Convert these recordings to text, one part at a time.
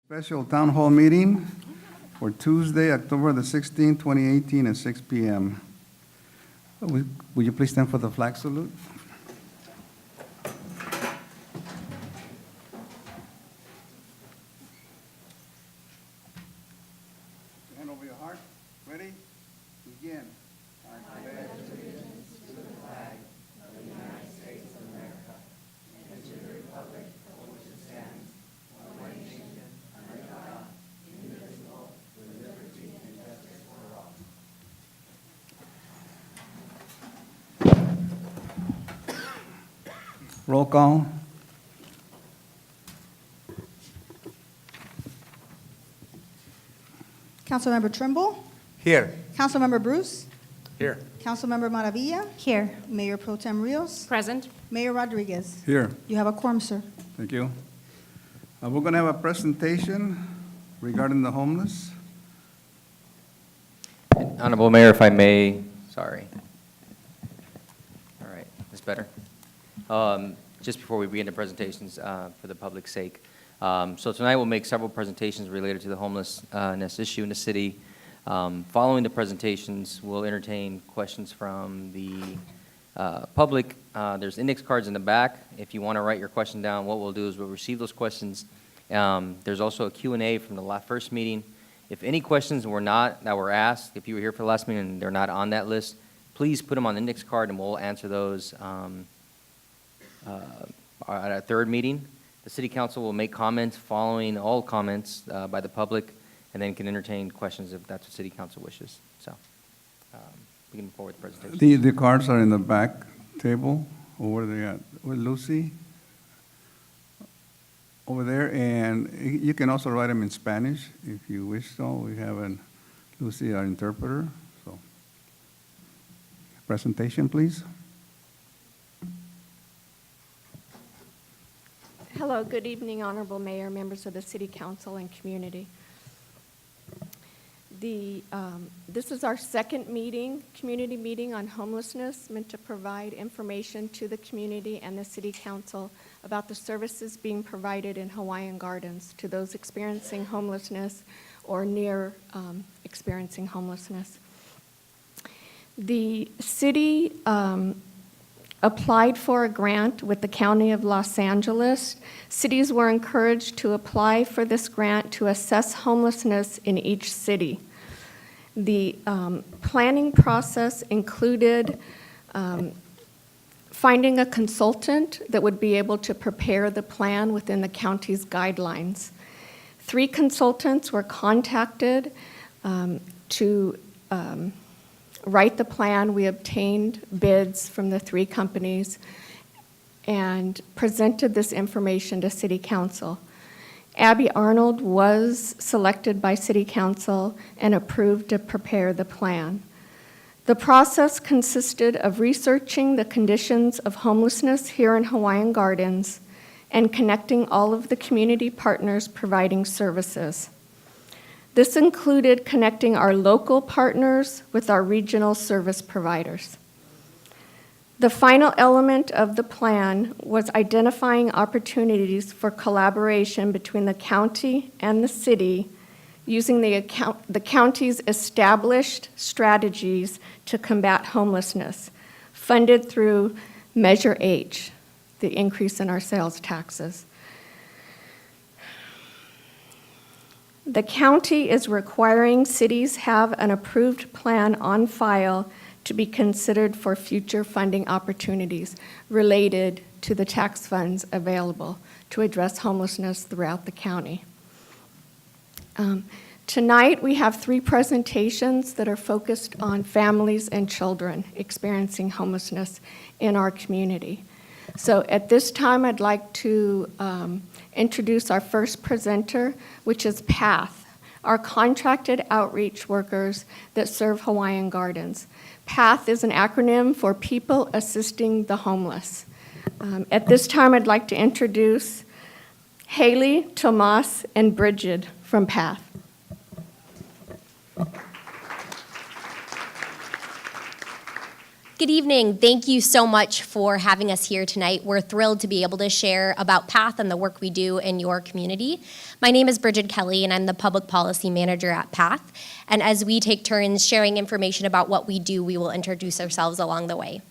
Special Town Hall meeting for Tuesday, October the 16th, 2018 at 6 p.m. Would you please stand for the flag salute? Hand over your heart. Ready? Begin. I pledge allegiance to the flag of the United States of America and to the republic for which it stands, one nation, under God, indivisible, with liberty and justice for all. Roll call. Councilmember Trimble, Here. Councilmember Bruce, Here. Councilmember Maravilla, Here. Mayor Pro Tem Rios, Present. Mayor Rodriguez. Here. You have a quorum, sir. Thank you. We're going to have a presentation regarding the homeless. Honorable Mayor, if I may, sorry. All right, that's better. Just before we begin the presentations, for the public's sake. So tonight we'll make several presentations related to the homelessness issue in the city. Following the presentations, we'll entertain questions from the public. There's index cards in the back. If you want to write your question down, what we'll do is we'll receive those questions. There's also a Q&A from the first meeting. If any questions that were asked, if you were here for the last meeting and they're not on that list, please put them on the index card and we'll answer those at our third meeting. The City Council will make comments following all comments by the public and then can entertain questions if that's what City Council wishes. So we can move forward with the presentation. The cards are in the back table. Where are they at? With Lucy? Over there, and you can also write them in Spanish if you wish so. We have Lucy, our interpreter. So, presentation, please. Hello, good evening, Honorable Mayor, members of the City Council, and community. This is our second community meeting on homelessness, meant to provide information to the community and the City Council about the services being provided in Hawaiian Gardens to those experiencing homelessness or near experiencing homelessness. The city applied for a grant with the County of Los Angeles. Cities were encouraged to apply for this grant to assess homelessness in each city. The planning process included finding a consultant that would be able to prepare the plan within the county's guidelines. 3 consultants were contacted to write the plan. We obtained bids from the 3 companies and presented this information to City Council. Abby Arnold was selected by City Council and approved to prepare the plan. The process consisted of researching the conditions of homelessness here in Hawaiian Gardens and connecting all of the community partners providing services. This included connecting our local partners with our regional service providers. The final element of the plan was identifying opportunities for collaboration between the county and the city using the county's established strategies to combat homelessness, funded through Measure H, the increase in our sales taxes. The county is requiring cities have an approved plan on file to be considered for future funding opportunities related to the tax funds available to address homelessness throughout the county. Tonight, we have 3 presentations that are focused on families and children experiencing homelessness in our community. So at this time, I'd like to introduce our first presenter, which is PATH, our contracted outreach workers that serve Hawaiian Gardens. PATH is an acronym for People Assisting the Homeless. At this time, I'd like to introduce Haley, Tomas, and Bridget from PATH. Good evening. Thank you so much for having us here tonight. We're thrilled to be able to share about PATH and the work we do in your community. My name is Bridget Kelly, and I'm the Public Policy Manager at PATH. And as we take turns sharing information about what we do, we will introduce ourselves along the way.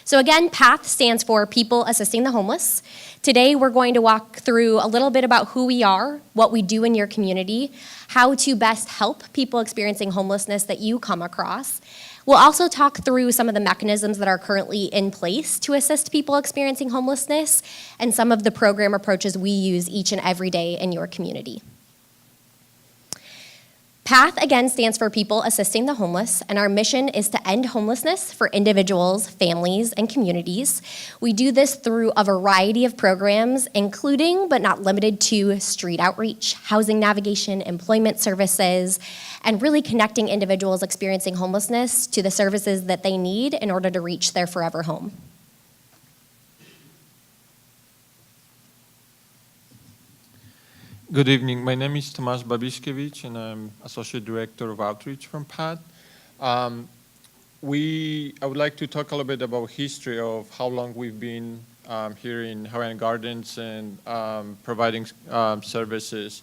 So again, PATH stands for People Assisting the Homeless. Today, we're going to walk through a little bit about who we are, what we do in your community, how to best help people experiencing homelessness that you come across. We'll also talk through some of the mechanisms that are currently in place to assist people experiencing homelessness and some of the program approaches we use each and every day in your community. PATH, again, stands for People Assisting the Homeless, and our mission is to end homelessness for individuals, families, and communities. We do this through a variety of programs, including, but not limited to, street outreach, housing navigation, employment services, and really connecting individuals experiencing homelessness to the services that they need in order to reach their forever home. Good evening. My name is Tomasz Babiškevich, and I'm Associate Director of Outreach from PATH. I would like to talk a little bit about history of how long we've been here in Hawaiian Gardens and providing services.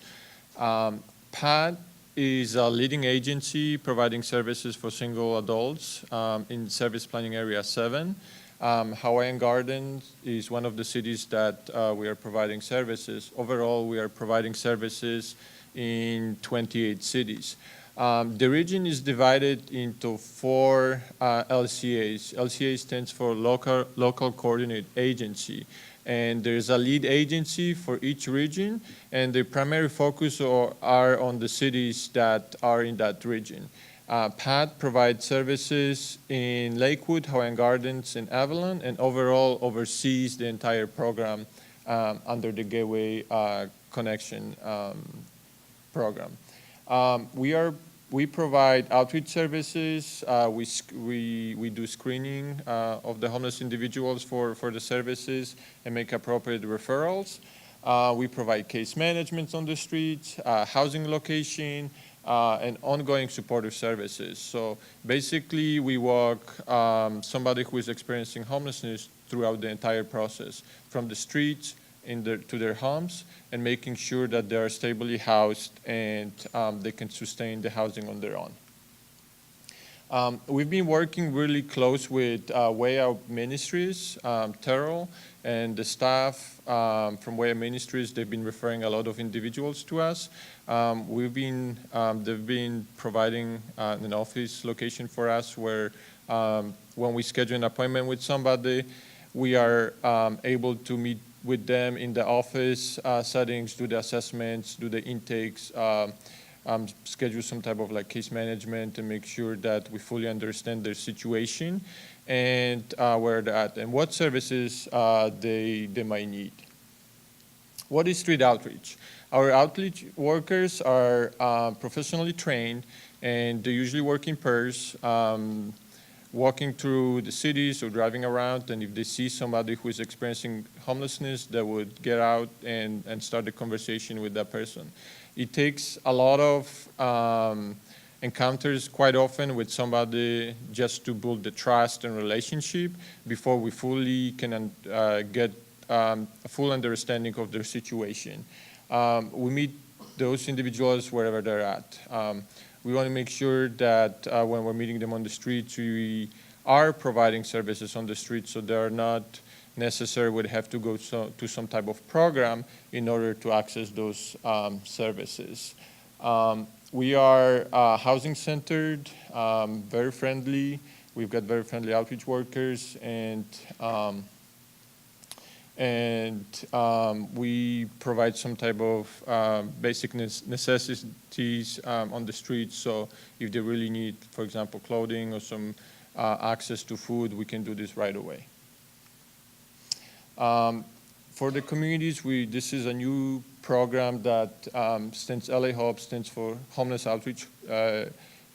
PATH is a leading agency providing services for single adults in Service Planning Area 7. Hawaiian Gardens is one of the cities that we are providing services. Overall, we are providing services in 28 cities. The region is divided into 4 LCAs. LCA stands for Local Coordinate Agency. And there's a lead agency for each region, and the primary focus are on the cities that are in that region. PATH provides services in Lakewood, Hawaiian Gardens, and Avalon, and overall oversees the entire program under the Gateway Connection program. We provide outreach services. We do screening of the homeless individuals for the services and make appropriate referrals. We provide case management on the streets, housing location, and ongoing supportive services. So basically, we walk somebody who is experiencing homelessness throughout the entire process, from the streets to their homes, and making sure that they are stably housed and they can sustain the housing on their own. We've been working really close with Way Out Ministries, Terrell, and the staff from Way Out Ministries. They've been referring a lot of individuals to us. They've been providing an office location for us where when we schedule an appointment with somebody, we are able to meet with them in the office settings, do the assessments, do the intakes, schedule some type of like case management and make sure that we fully understand their situation and where they're at and what services they might need. What is street outreach? Our outreach workers are professionally trained, and they usually work in pairs, walking through the cities or driving around, and if they see somebody who is experiencing homelessness, they would get out and start a conversation with that person. It takes a lot of encounters quite often with somebody just to build the trust and relationship before we fully can get a full understanding of their situation. We meet those individuals wherever they're at. We want to make sure that when we're meeting them on the streets, we are providing services on the street so they're not necessarily would have to go to some type of program in order to access those services. We are housing centered, very friendly. We've got very friendly outreach workers, and we provide some type of basic necessities on the streets. So if they really need, for example, clothing or some access to food, we can do this right away. For the communities, this is a new program that LA Hope stands for Homeless Outreach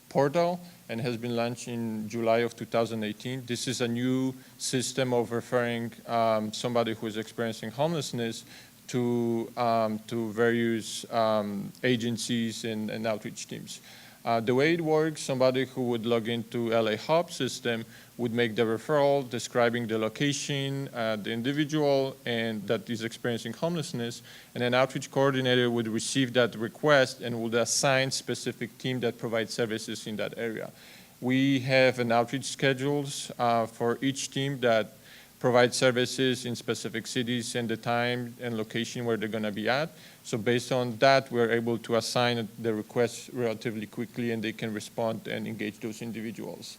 Portal, and has been launched in July of 2018. This is a new system of referring somebody who is experiencing homelessness to various agencies and outreach teams. The way it works, somebody who would log into LA Hub system would make the referral describing the location, the individual, and that is experiencing homelessness, and an outreach coordinator would receive that request and would assign specific team that provides services in that area. We have an outreach schedules for each team that provide services in specific cities and the time and location where they're going to be at. So based on that, we're able to assign the requests relatively quickly, and they can respond and engage those individuals.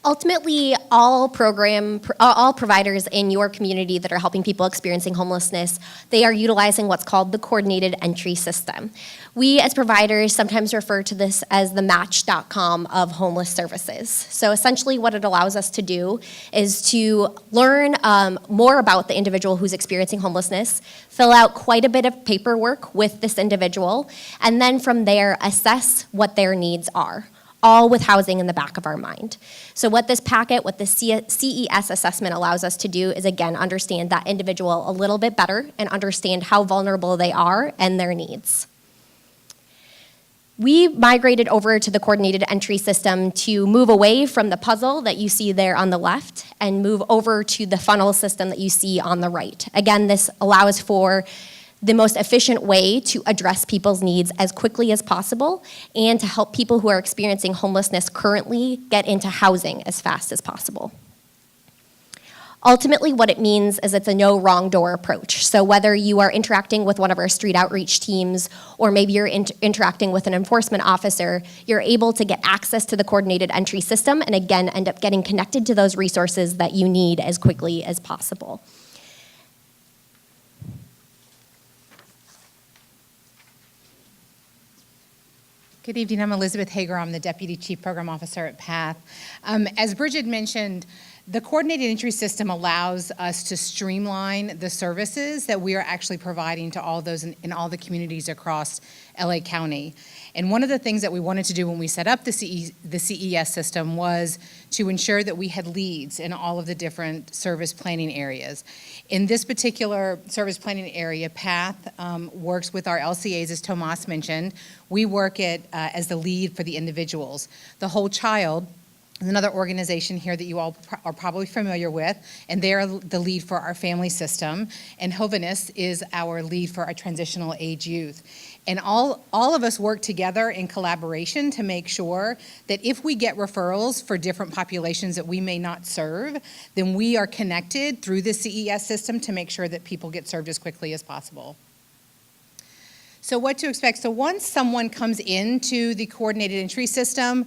Ultimately, all providers in your community that are helping people experiencing homelessness, they are utilizing what's called the coordinated entry system. We as providers sometimes refer to this as the match.com of homeless services. So essentially what it allows us to do is to learn more about the individual who's experiencing homelessness, fill out quite a bit of paperwork with this individual, and then from there assess what their needs are, all with housing in the back of our mind. So what this packet, what the CES assessment allows us to do is, again, understand that individual a little bit better and understand how vulnerable they are and their needs. We migrated over to the coordinated entry system to move away from the puzzle that you see there on the left and move over to the funnel system that you see on the right. Again, this allows for the most efficient way to address people's needs as quickly as possible and to help people who are experiencing homelessness currently get into housing as fast as possible. Ultimately, what it means is it's a no wrong door approach. So whether you are interacting with one of our street outreach teams or maybe you're interacting with an enforcement officer, you're able to get access to the coordinated entry system and again end up getting connected to those resources that you need as quickly as possible. Good evening, I'm Elizabeth Hager. I'm the Deputy Chief Program Officer at PATH. As Bridget mentioned, the coordinated entry system allows us to streamline the services that we are actually providing to all those in all the communities across LA County. And one of the things that we wanted to do when we set up the CES system was to ensure that we had leads in all of the different service planning areas. In this particular service planning area, PATH works with our LCAs, as Tomas mentioned. We work as the lead for the individuals. The Whole Child is another organization here that you all are probably familiar with, and they're the lead for our family system. And Homelessness is our lead for our transitional age youth. And all of us work together in collaboration to make sure that if we get referrals for different populations that we may not serve, then we are connected through the CES system to make sure that people get served as quickly as possible. So what to expect? So once someone comes into the coordinated entry system,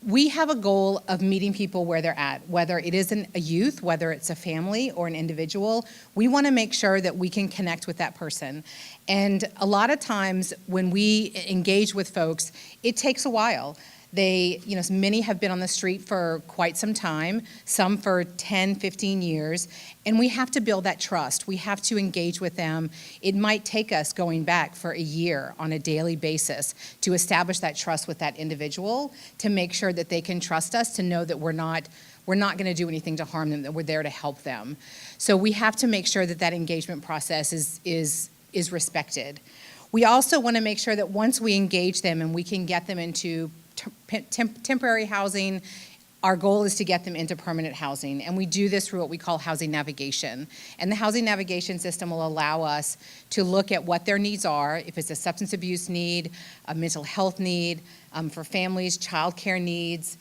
we have a goal of meeting people where they're at, whether it is a youth, whether it's a family or an individual. We want to make sure that we can connect with that person. And a lot of times when we engage with folks, it takes a while. Many have been on the street for quite some time, some for 10, 15 years, and we have to build that trust. We have to engage with them. It might take us going back for a year on a daily basis to establish that trust with that individual, to make sure that they can trust us, to know that we're not going to do anything to harm them, that we're there to help them. So we have to make sure that that engagement process is respected. We also want to make sure that once we engage them and we can get them into temporary housing, our goal is to get them into permanent housing, and we do this through what we call housing navigation. And the housing navigation system will allow us to look at what their needs are, if it's a substance abuse need, a mental health need, for families, childcare needs,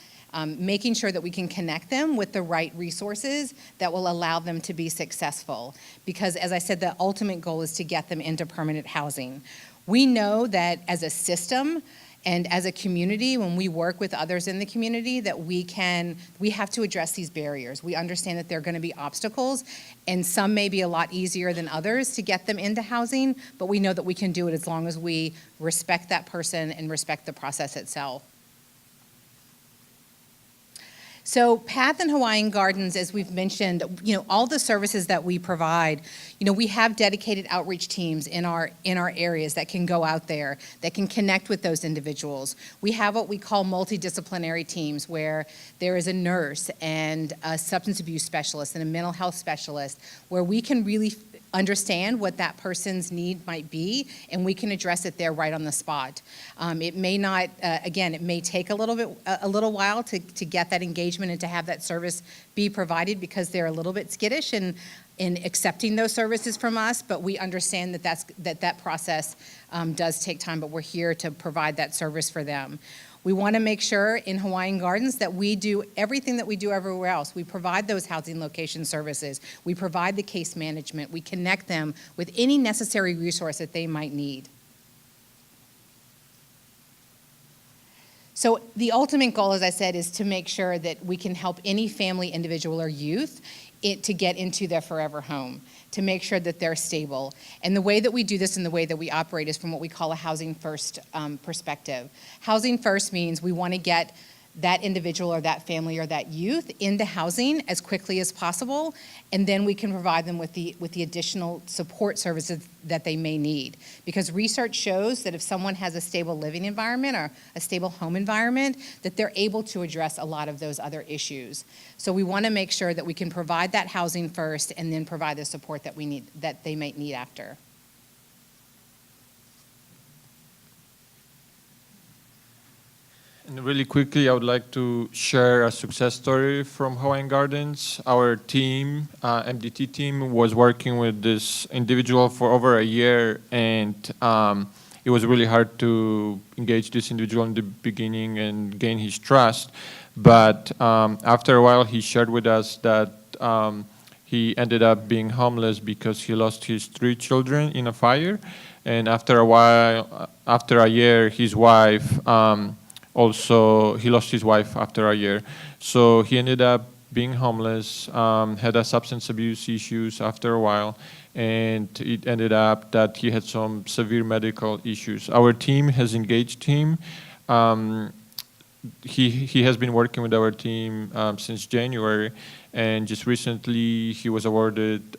making sure that we can connect them with the right resources that will allow them to be successful. Because as I said, the ultimate goal is to get them into permanent housing. We know that as a system, and as a community, when we work with others in the community, that we have to address these barriers. We understand that there are going to be obstacles, and some may be a lot easier than others to get them into housing, but we know that we can do it as long as we respect that person and respect the process itself. So Path and Hawaiian Gardens, as we've mentioned, all the services that we provide, we have dedicated outreach teams in our areas that can go out there, that can connect with those individuals. We have what we call multidisciplinary teams where there is a nurse and a substance abuse specialist and a mental health specialist where we can really understand what that person's need might be, and we can address it there right on the spot. It may not, again, it may take a little while to get that engagement and to have that service be provided because they're a little bit skittish in accepting those services from us, but we understand that process does take time, but we're here to provide that service for them. We want to make sure in Hawaiian Gardens that we do everything that we do everywhere else. We provide those housing location services. We provide the case management. We connect them with any necessary resource that they might need. So the ultimate goal, as I said, is to make sure that we can help any family, individual, or youth to get into their forever home, to make sure that they're stable. And the way that we do this and the way that we operate is from what we call a housing first perspective. Housing first means we want to get that individual or that family or that youth into housing as quickly as possible, and then we can provide them with the additional support services that they may need. Because research shows that if someone has a stable living environment or a stable home environment, that they're able to address a lot of those other issues. So we want to make sure that we can provide that housing first and then provide the support that we need, that they might need after. And really quickly, I would like to share a success story from Hawaiian Gardens. Our team, MDT team, was working with this individual for over a year, and it was really hard to engage this individual in the beginning and gain his trust. But after a while, he shared with us that he ended up being homeless because he lost his 3 children in a fire. And after a while, after a year, his wife, also, he lost his wife after a year. So he ended up being homeless, had a substance abuse issues after a while, and it ended up that he had some severe medical issues. Our team has engaged him. He has been working with our team since January, and just recently he was awarded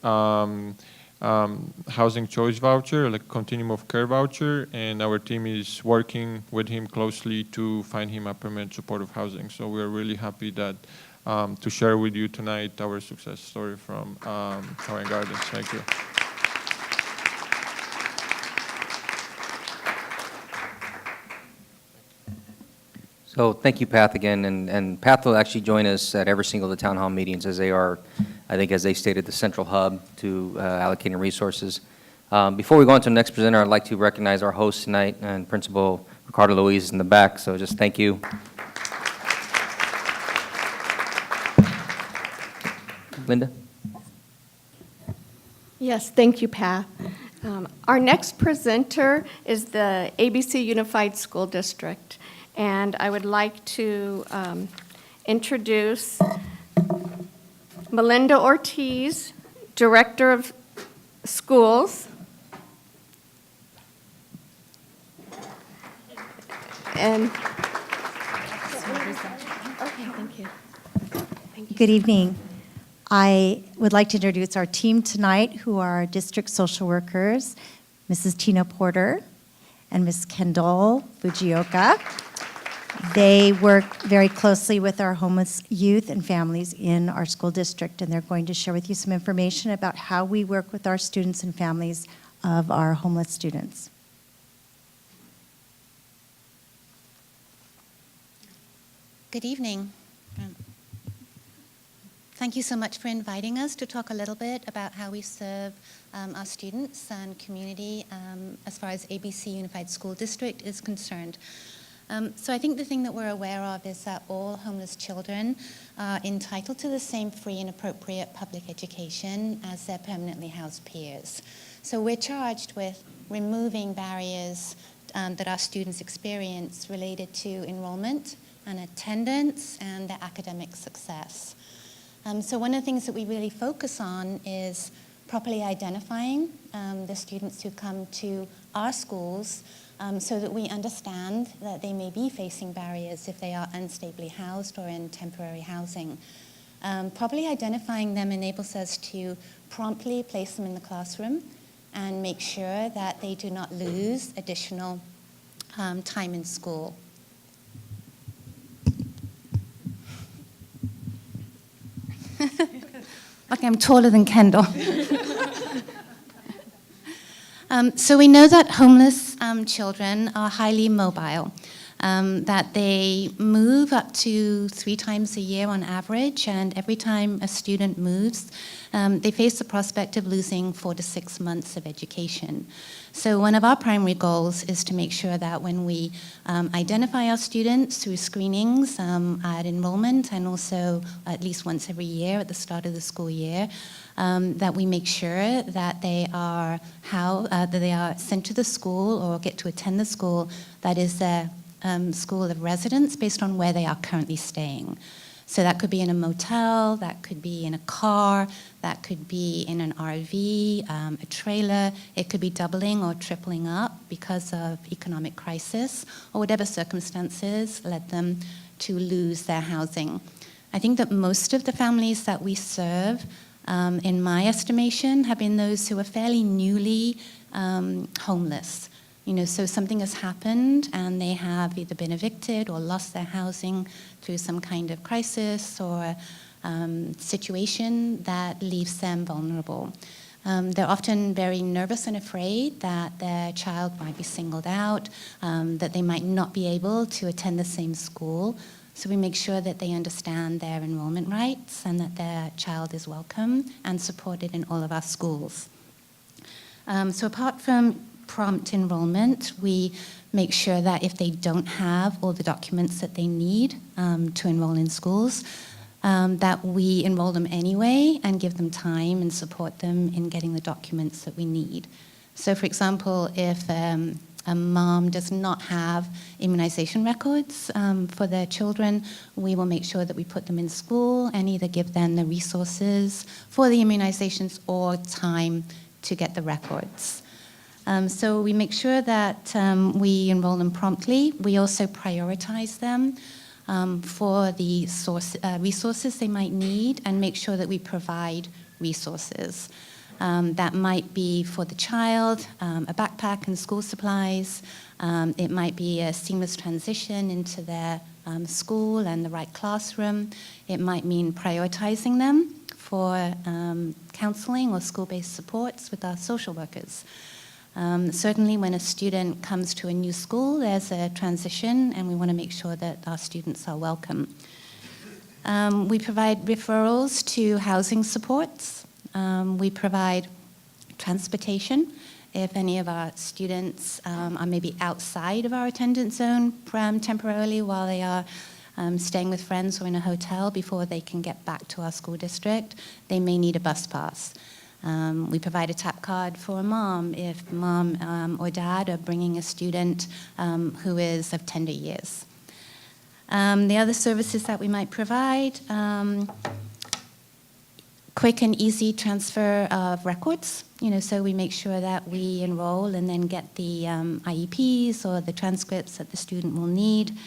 housing choice voucher, like continuum of care voucher, and our team is working with him closely to find him a permanent supportive housing. So we are really happy that to share with you tonight our success story from Hawaiian Gardens. Thank you. So thank you, Path, again, and Path will actually join us at every single of the town hall meetings as they are, I think, as they stated, the central hub to allocating resources. Before we go on to the next presenter, I'd like to recognize our host tonight, and Principal Ricardo Luis in the back, so just thank you. Linda? Yes, thank you, Pat. Our next presenter is the ABC Unified School District, and I would like to introduce Melinda Ortiz, Director of Schools. And okay, thank you. Good evening. I would like to introduce our team tonight, who are our district social workers, Mrs. Tina Porter and Ms. Kendall Fujioka. They work very closely with our homeless youth and families in our school district, and they're going to share with you some information about how we work with our students and families of our homeless students. Good evening. Thank you so much for inviting us to talk a little bit about how we serve our students and community as far as ABC Unified School District is concerned. So I think the thing that we're aware of is that all homeless children are entitled to the same free and appropriate public education as their permanently housed peers. So we're charged with removing barriers that our students experience related to enrollment and attendance and their academic success. So one of the things that we really focus on is properly identifying the students who come to our schools so that we understand that they may be facing barriers if they are unstably housed or in temporary housing. Properly identifying them enables us to promptly place them in the classroom and make sure that they do not lose additional time in school. Okay, I'm taller than Kendall. So we know that homeless children are highly mobile, that they move up to 3 times a year on average, and every time a student moves, they face the prospect of losing 4 to 6 months of education. So one of our primary goals is to make sure that when we identify our students through screenings at enrollment and also at least once every year at the start of the school year, that we make sure that they are sent to the school or get to attend the school that is their school of residence based on where they are currently staying. So that could be in a motel, that could be in a car, that could be in an RV, a trailer. It could be doubling or tripling up because of economic crisis or whatever circumstances led them to lose their housing. I think that most of the families that we serve, in my estimation, have been those who are fairly newly homeless. So something has happened and they have either been evicted or lost their housing through some kind of crisis or situation that leaves them vulnerable. They're often very nervous and afraid that their child might be singled out, that they might not be able to attend the same school. So we make sure that they understand their enrollment rights and that their child is welcome and supported in all of our schools. So apart from prompt enrollment, we make sure that if they don't have all the documents that they need to enroll in schools, that we enroll them anyway and give them time and support them in getting the documents that we need. So for example, if a mom does not have immunization records for their children, we will make sure that we put them in school and either give them the resources for the immunizations or time to get the records. So we make sure that we enroll them promptly. We also prioritize them for the resources they might need and make sure that we provide resources. That might be for the child, a backpack and school supplies. It might be a seamless transition into their school and the right classroom. It might mean prioritizing them for counseling or school-based supports with our social workers. Certainly when a student comes to a new school, there's a transition and we want to make sure that our students are welcome. We provide referrals to housing supports. We provide transportation if any of our students are maybe outside of our attendance zone temporarily while they are staying with friends or in a hotel before they can get back to our school district. They may need a bus pass. We provide a tap card for a mom if mom or dad are bringing a student who is of tender years. The other services that we might provide, quick and easy transfer of records. So we make sure that we enroll and then get the IEPs or the transcripts that the student will need.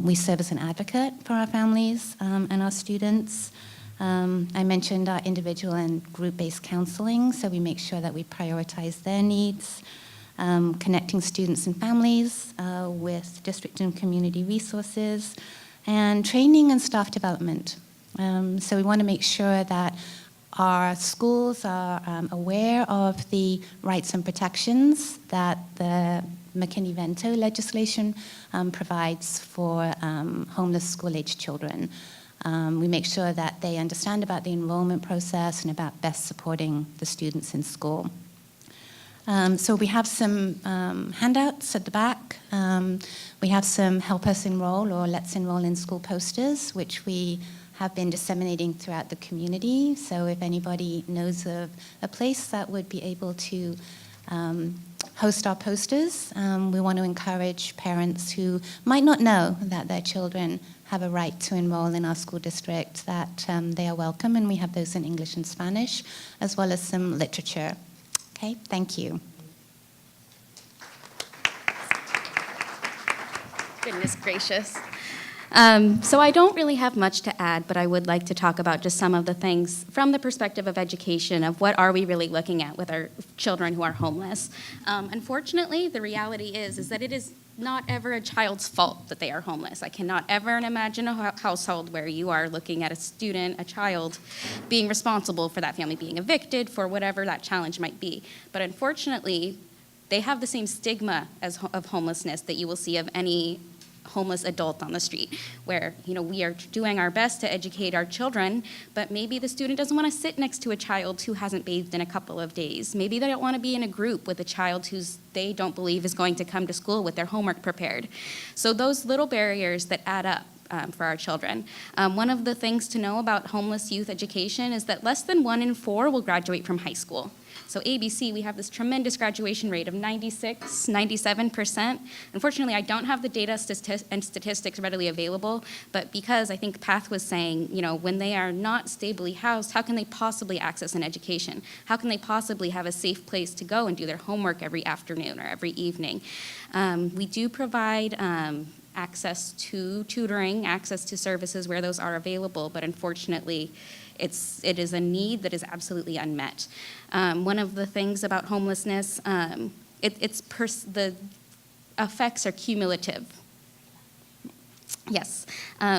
We serve as an advocate for our families and our students. I mentioned our individual and group-based counseling, so we make sure that we prioritize their needs, connecting students and families with district and community resources, and training and staff development. So we want to make sure that our schools are aware of the rights and protections that the McKinney-Vento legislation provides for homeless school-aged children. We make sure that they understand about the enrollment process and about best supporting the students in school. So we have some handouts at the back. We have some Help Us Enroll or Let's Enroll in School posters, which we have been disseminating throughout the community. So if anybody knows of a place that would be able to host our posters, we want to encourage parents who might not know that their children have a right to enroll in our school district, that they are welcome, and we have those in English and Spanish, as well as some literature. Okay, thank you. Goodness gracious. So I don't really have much to add, but I would like to talk about just some of the things from the perspective of education, of what are we really looking at with our children who are homeless. Unfortunately, the reality is that it is not ever a child's fault that they are homeless. I cannot ever imagine a household where you are looking at a student, a child, being responsible for that family being evicted, for whatever that challenge might be. But unfortunately, they have the same stigma of homelessness that you will see of any homeless adult on the street, where we are doing our best to educate our children, but maybe the student doesn't want to sit next to a child who hasn't bathed in a couple of days. Maybe they don't want to be in a group with a child they don't believe is going to come to school with their homework prepared. So those little barriers that add up for our children. One of the things to know about homeless youth education is that less than 1 in 4 will graduate from high school. So ABC, we have this tremendous graduation rate of 96, 97%. Unfortunately, I don't have the data and statistics readily available, but because I think Path was saying, when they are not stably housed, how can they possibly access an education? How can they possibly have a safe place to go and do their homework every afternoon or every evening? We do provide access to tutoring, access to services where those are available, but unfortunately, it is a need that is absolutely unmet. One of the things about homelessness, the effects are cumulative. Yes.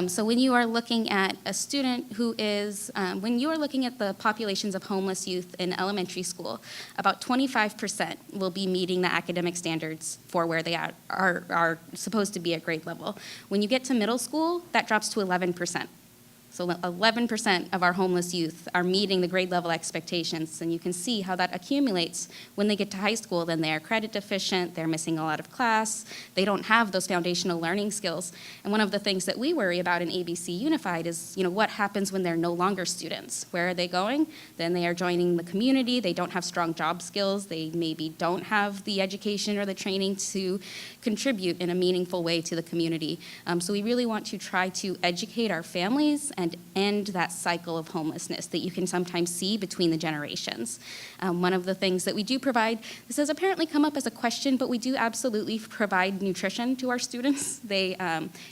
So when you are looking at a student who is, when you are looking at the populations of homeless youth in elementary school, about 25% will be meeting the academic standards for where they are supposed to be at grade level. When you get to middle school, that drops to 11%. So 11% of our homeless youth are meeting the grade level expectations, and you can see how that accumulates when they get to high school. Then they are credit deficient, they're missing a lot of class, they don't have those foundational learning skills. And one of the things that we worry about in ABC Unified is, what happens when they're no longer students? Where are they going? Then they are joining the community, they don't have strong job skills, they maybe don't have the education or the training to contribute in a meaningful way to the community. So we really want to try to educate our families and end that cycle of homelessness that you can sometimes see between the generations. One of the things that we do provide, this has apparently come up as a question, but we do absolutely provide nutrition to our students.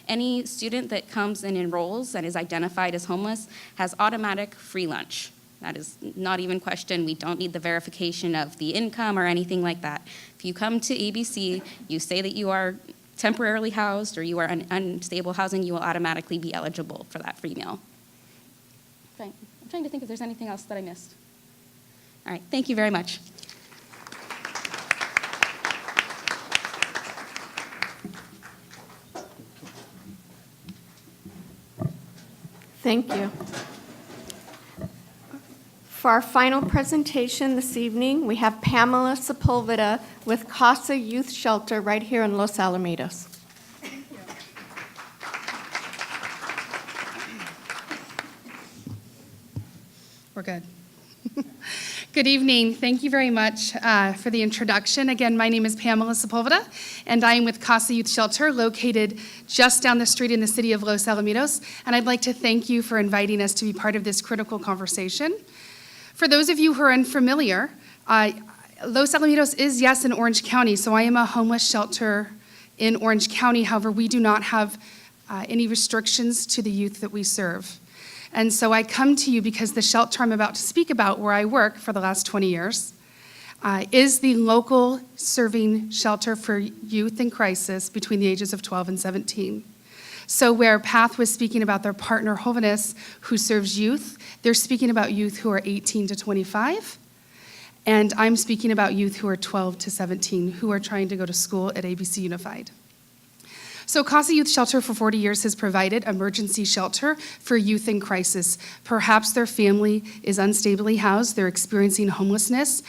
Any student that comes and enrolls and is identified as homeless has automatic free lunch. That is not even questioned. We don't need the verification of the income or anything like that. If you come to ABC, you say that you are temporarily housed or you are in unstable housing, you will automatically be eligible for that free meal. I'm trying to think if there's anything else that I missed. All right, thank you very much. Thank you. For our final presentation this evening, we have Pamela Sepulveda with Casa Youth Shelter right here in Los Alamitos. We're good. Good evening. Thank you very much for the introduction. Again, my name is Pamela Sepulveda, and I am with Casa Youth Shelter, located just down the street in the city of Los Alamitos. And I'd like to thank you for inviting us to be part of this critical conversation. For those of you who are unfamiliar, Los Alamitos is, yes, in Orange County, so I am a homeless shelter in Orange County. However, we do not have any restrictions to the youth that we serve. And so I come to you because the shelter I'm about to speak about, where I work for the last 20 years, is the local serving shelter for youth in crisis between the ages of 12 and 17. So where Path was speaking about their partner, Homelessness, who serves youth, they're speaking about youth who are 18 to 25. And I'm speaking about youth who are 12 to 17, who are trying to go to school at ABC Unified. So Casa Youth Shelter for 40 years has provided emergency shelter for youth in crisis. Perhaps their family is unstably housed, they're experiencing homelessness,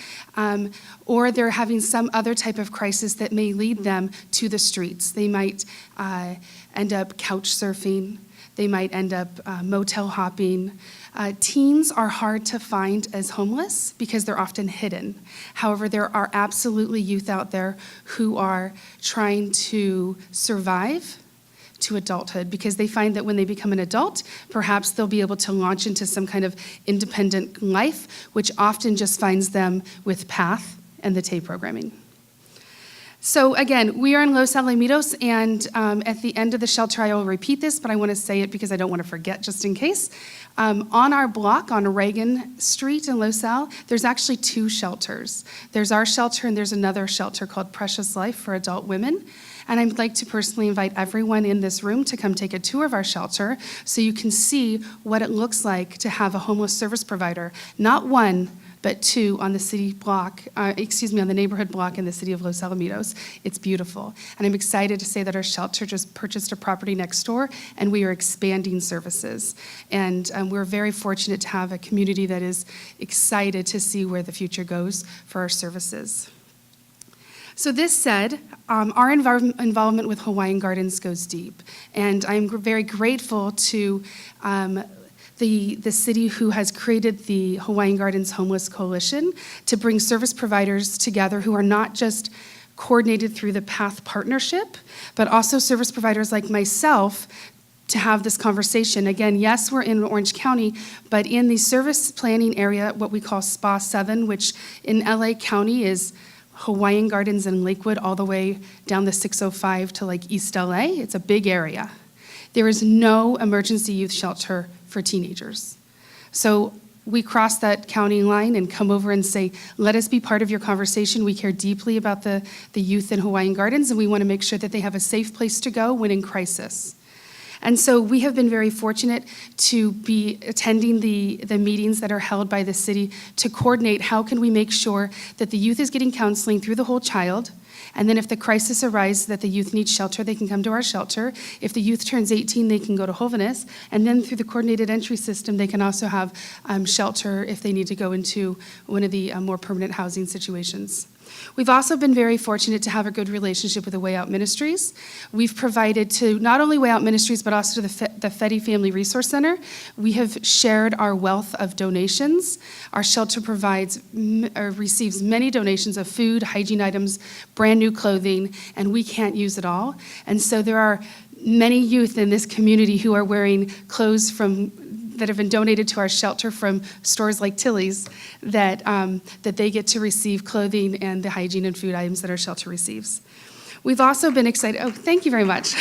or they're having some other type of crisis that may lead them to the streets. They might end up couch surfing, they might end up motel hopping. Teens are hard to find as homeless because they're often hidden. However, there are absolutely youth out there who are trying to survive, to adulthood, because they find that when they become an adult, perhaps they'll be able to launch into some kind of independent life, which often just finds them with PATH and the TAY programming. So again, we are in Los Alamitos, and at the end of the shelter, I will repeat this, but I want to say it because I don't want to forget, just in case. On our block on Reagan Street in Los Al, there's actually 2 shelters. There's our shelter, and there's another shelter called Precious Life for adult women. And I'd like to personally invite everyone in this room to come take a tour of our shelter so you can see what it looks like to have a homeless service provider, not 1, but 2 on the city block, on the neighborhood block in the city of Los Alamitos. It's beautiful. And I'm excited to say that our shelter just purchased a property next door, and we are expanding services. And we're very fortunate to have a community that is excited to see where the future goes for our services. So this said, our involvement with Hawaiian Gardens goes deep, and I'm very grateful to the city who has created the Hawaiian Gardens Homeless Coalition to bring service providers together who are not just coordinated through the PATH partnership, but also service providers like myself to have this conversation. Again, yes, we're in Orange County, but in the service planning area, what we call SPA 7, which in LA County is Hawaiian Gardens in Lakewood all the way down the 605 to like East LA. It's a big area. There is no emergency youth shelter for teenagers. So we cross that county line and come over and say, let us be part of your conversation. We care deeply about the youth in Hawaiian Gardens, and we want to make sure that they have a safe place to go when in crisis. And so we have been very fortunate to be attending the meetings that are held by the city to coordinate how can we make sure that the youth is getting counseling through the whole child, and then if the crisis arises that the youth needs shelter, they can come to our shelter. If the youth turns 18, they can go to Homelessness, and then through the coordinated entry system, they can also have shelter if they need to go into one of the more permanent housing situations. We've also been very fortunate to have a good relationship with the Way Out Ministries. We've provided to not only Way Out Ministries, but also to the Fedi Family Resource Center. We have shared our wealth of donations. Our shelter receives many donations of food, hygiene items, brand new clothing, and we can't use it all. And so there are many youth in this community who are wearing clothes that have been donated to our shelter from stores like Tilly's, that they get to receive clothing and the hygiene and food items that our shelter receives. We've also been excited, thank you very much.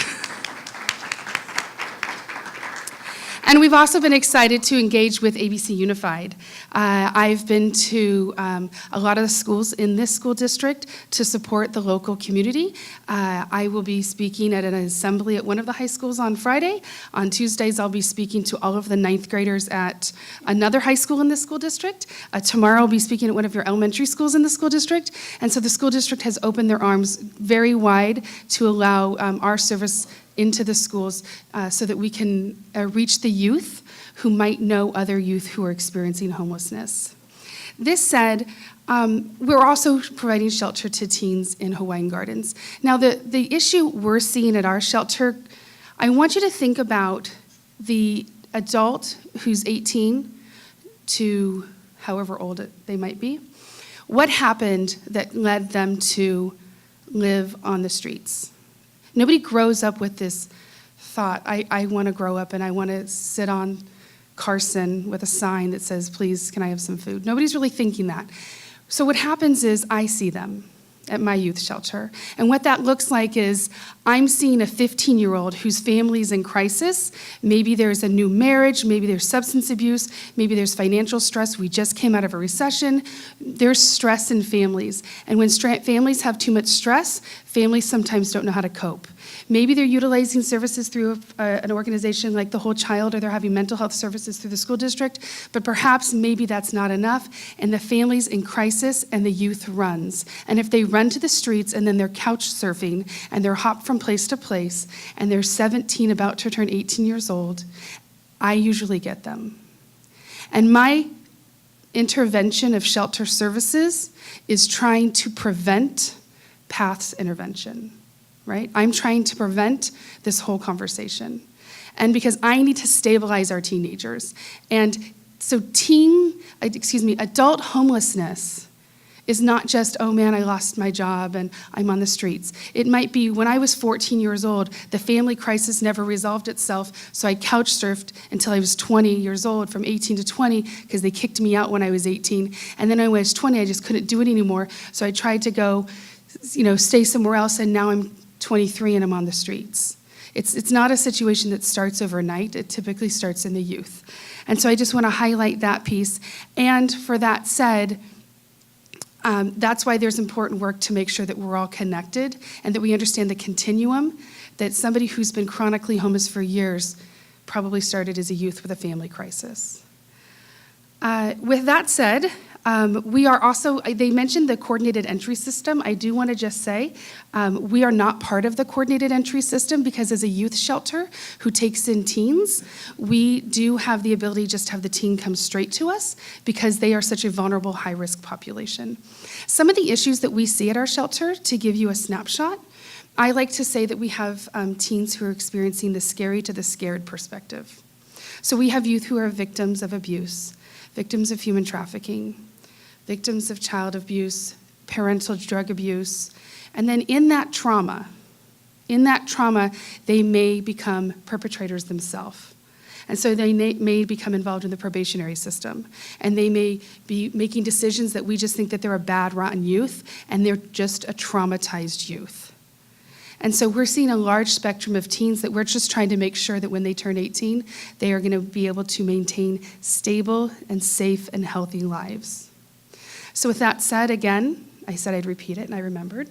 And we've also been excited to engage with ABC Unified. I've been to a lot of the schools in this school district to support the local community. I will be speaking at an assembly at one of the high schools on Friday. On Tuesdays, I'll be speaking to all of the 9th graders at another high school in this school district. Tomorrow, I'll be speaking at one of your elementary schools in the school district. And so the school district has opened their arms very wide to allow our service into the schools so that we can reach the youth who might know other youth who are experiencing homelessness. This said, we're also providing shelter to teens in Hawaiian Gardens. Now, the issue we're seeing at our shelter, I want you to think about the adult who's 18 to however old they might be. What happened that led them to live on the streets? Nobody grows up with this thought, I want to grow up and I want to sit on Carson with a sign that says, please, can I have some food? Nobody's really thinking that. So what happens is I see them at my youth shelter. And what that looks like is I'm seeing a 15-year-old whose family is in crisis. Maybe there's a new marriage, maybe there's substance abuse, maybe there's financial stress. We just came out of a recession. There's stress in families. And when families have too much stress, families sometimes don't know how to cope. Maybe they're utilizing services through an organization like The Whole Child, or they're having mental health services through the school district, but perhaps maybe that's not enough, and the family's in crisis and the youth runs. And if they run to the streets and then they're couch surfing and they're hopped from place to place and they're 17 about to turn 18 years old, I usually get them. And my intervention of shelter services is trying to prevent PATH's intervention. Right? I'm trying to prevent this whole conversation. And because I need to stabilize our teenagers. And so adult homelessness is not just, oh man, I lost my job and I'm on the streets. It might be, when I was 14 years old, the family crisis never resolved itself, so I couch surfed until I was 20 years old, from 18 to 20, because they kicked me out when I was 18. And then when I was 20, I just couldn't do it anymore, so I tried to go, stay somewhere else, and now I'm 23 and I'm on the streets. It's not a situation that starts overnight. It typically starts in the youth. And so I just want to highlight that piece. And for that said, that's why there's important work to make sure that we're all connected and that we understand the continuum, that somebody who's been chronically homeless for years probably started as a youth with a family crisis. With that said, we are also, they mentioned the coordinated entry system. I do want to just say, we are not part of the coordinated entry system because as a youth shelter who takes in teens, we do have the ability just to have the teen come straight to us because they are such a vulnerable, high-risk population. Some of the issues that we see at our shelter, to give you a snapshot, I like to say that we have teens who are experiencing the scary to the scared perspective. So we have youth who are victims of abuse, victims of human trafficking, victims of child abuse, parental drug abuse, and then in that trauma, they may become perpetrators themselves. And so they may become involved in the probationary system, and they may be making decisions that we just think that they're a bad, rotten youth, and they're just a traumatized youth. And so we're seeing a large spectrum of teens that we're just trying to make sure that when they turn 18, they are going to be able to maintain stable and safe and healthy lives. So with that said, again, I said I'd repeat it, and I remembered.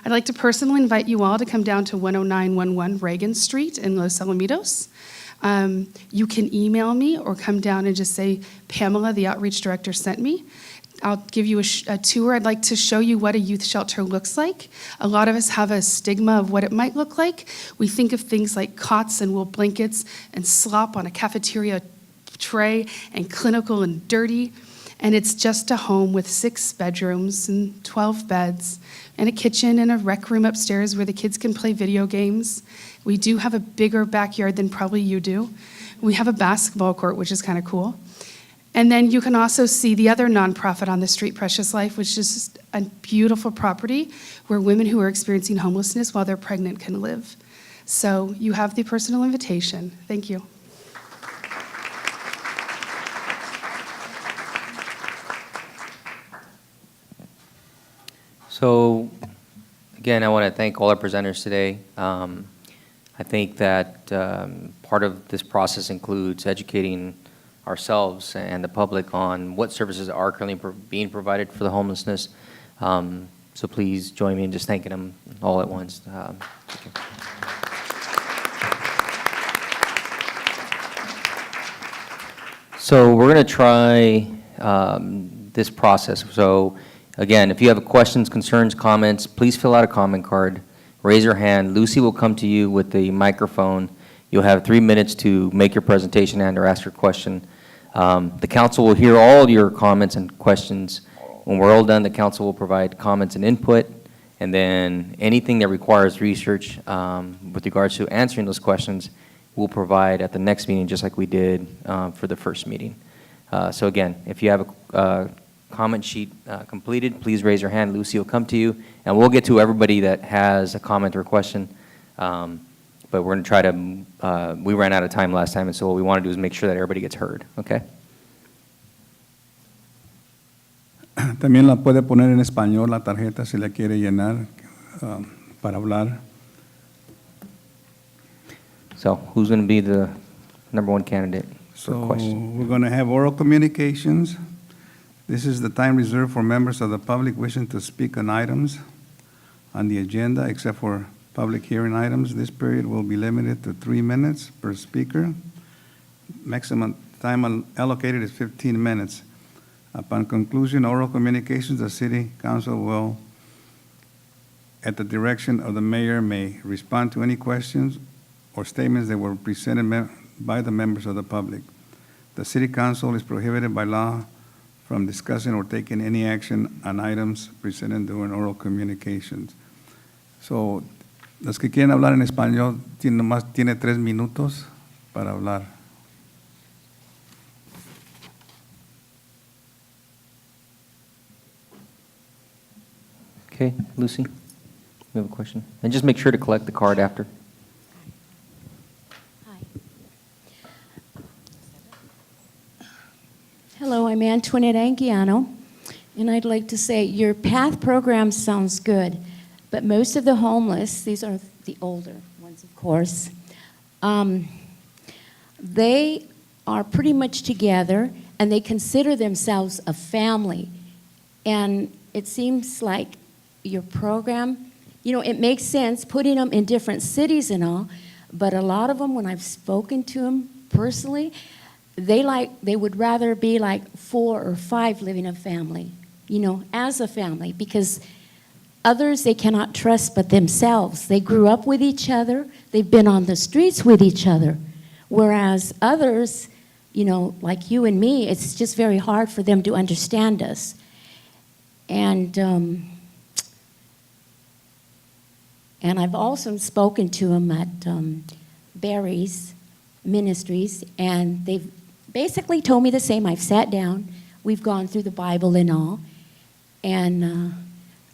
I'd like to personally invite you all to come down to 10911 Reagan Street in Los Alamitos. You can email me or come down and just say, Pamela, the outreach director, sent me. I'll give you a tour. I'd like to show you what a youth shelter looks like. A lot of us have a stigma of what it might look like. We think of things like cots and wool blankets and slop on a cafeteria tray and clinical and dirty. And it's just a home with 6 bedrooms and 12 beds and a kitchen and a rec room upstairs where the kids can play video games. We do have a bigger backyard than probably you do. We have a basketball court, which is kind of cool. And then you can also see the other nonprofit on the street, Precious Life, which is just a beautiful property where women who are experiencing homelessness while they're pregnant can live. So you have the personal invitation. Thank you. So, again, I want to thank all our presenters today. I think that part of this process includes educating ourselves and the public on what services are currently being provided for the homelessness. So please join me in just thanking them all at once. Thank you. So we're going to try this process. So again, if you have questions, concerns, comments, please fill out a comment card. Raise your hand. Lucy will come to you with the microphone. You'll have 3 minutes to make your presentation and or ask your question. The council will hear all your comments and questions. When we're all done, the council will provide comments and input, and then anything that requires research with regards to answering those questions, we'll provide at the next meeting, just like we did for the first meeting. So again, if you have a comment sheet completed, please raise your hand. Lucy will come to you, and we'll get to everybody that has a comment or a question. But we're going to try to, we ran out of time last time, and so what we want to do is make sure that everybody gets heard, okay? También la puede poner en español la tarjeta si la quiere llenar para hablar. So who's going to be the #1 candidate for So question? we're going to have oral communications. This is the time reserved for members of the public wishing to speak on items on the agenda, except for public hearing items. This period will be limited to 3 minutes per speaker. Maximum time allocated is 15 minutes. Upon conclusion, oral communications, the City Council will, at the direction of the mayor, may respond to any questions or statements that were presented by the members of the public. The City Council is prohibited by law from discussing or taking any action on items presented during oral communications. So, los que quieren hablar en español, tiene 3 minutos para hablar. Okay, Lucy, you have a question? And just make sure to collect the card after. Hello, I'm Antoinette Anguiano, and I'd like to say your PATH program sounds good, but most of the homeless, these are the older ones, of course, they are pretty much together, and they consider themselves a family. And it seems like your program, you know, it makes sense putting them in different cities and all, but a lot of them, when I've spoken to them personally, they would rather be like 4 or 5 living a family, you know, as a family, because others they cannot trust but themselves. They grew up with each other, they've been on the streets with each other, whereas others, you know, like you and me, it's just very hard for them to understand us. And I've also spoken to them at Barry's Ministries, and they've basically told me the same. I've sat down, we've gone through the Bible and all, and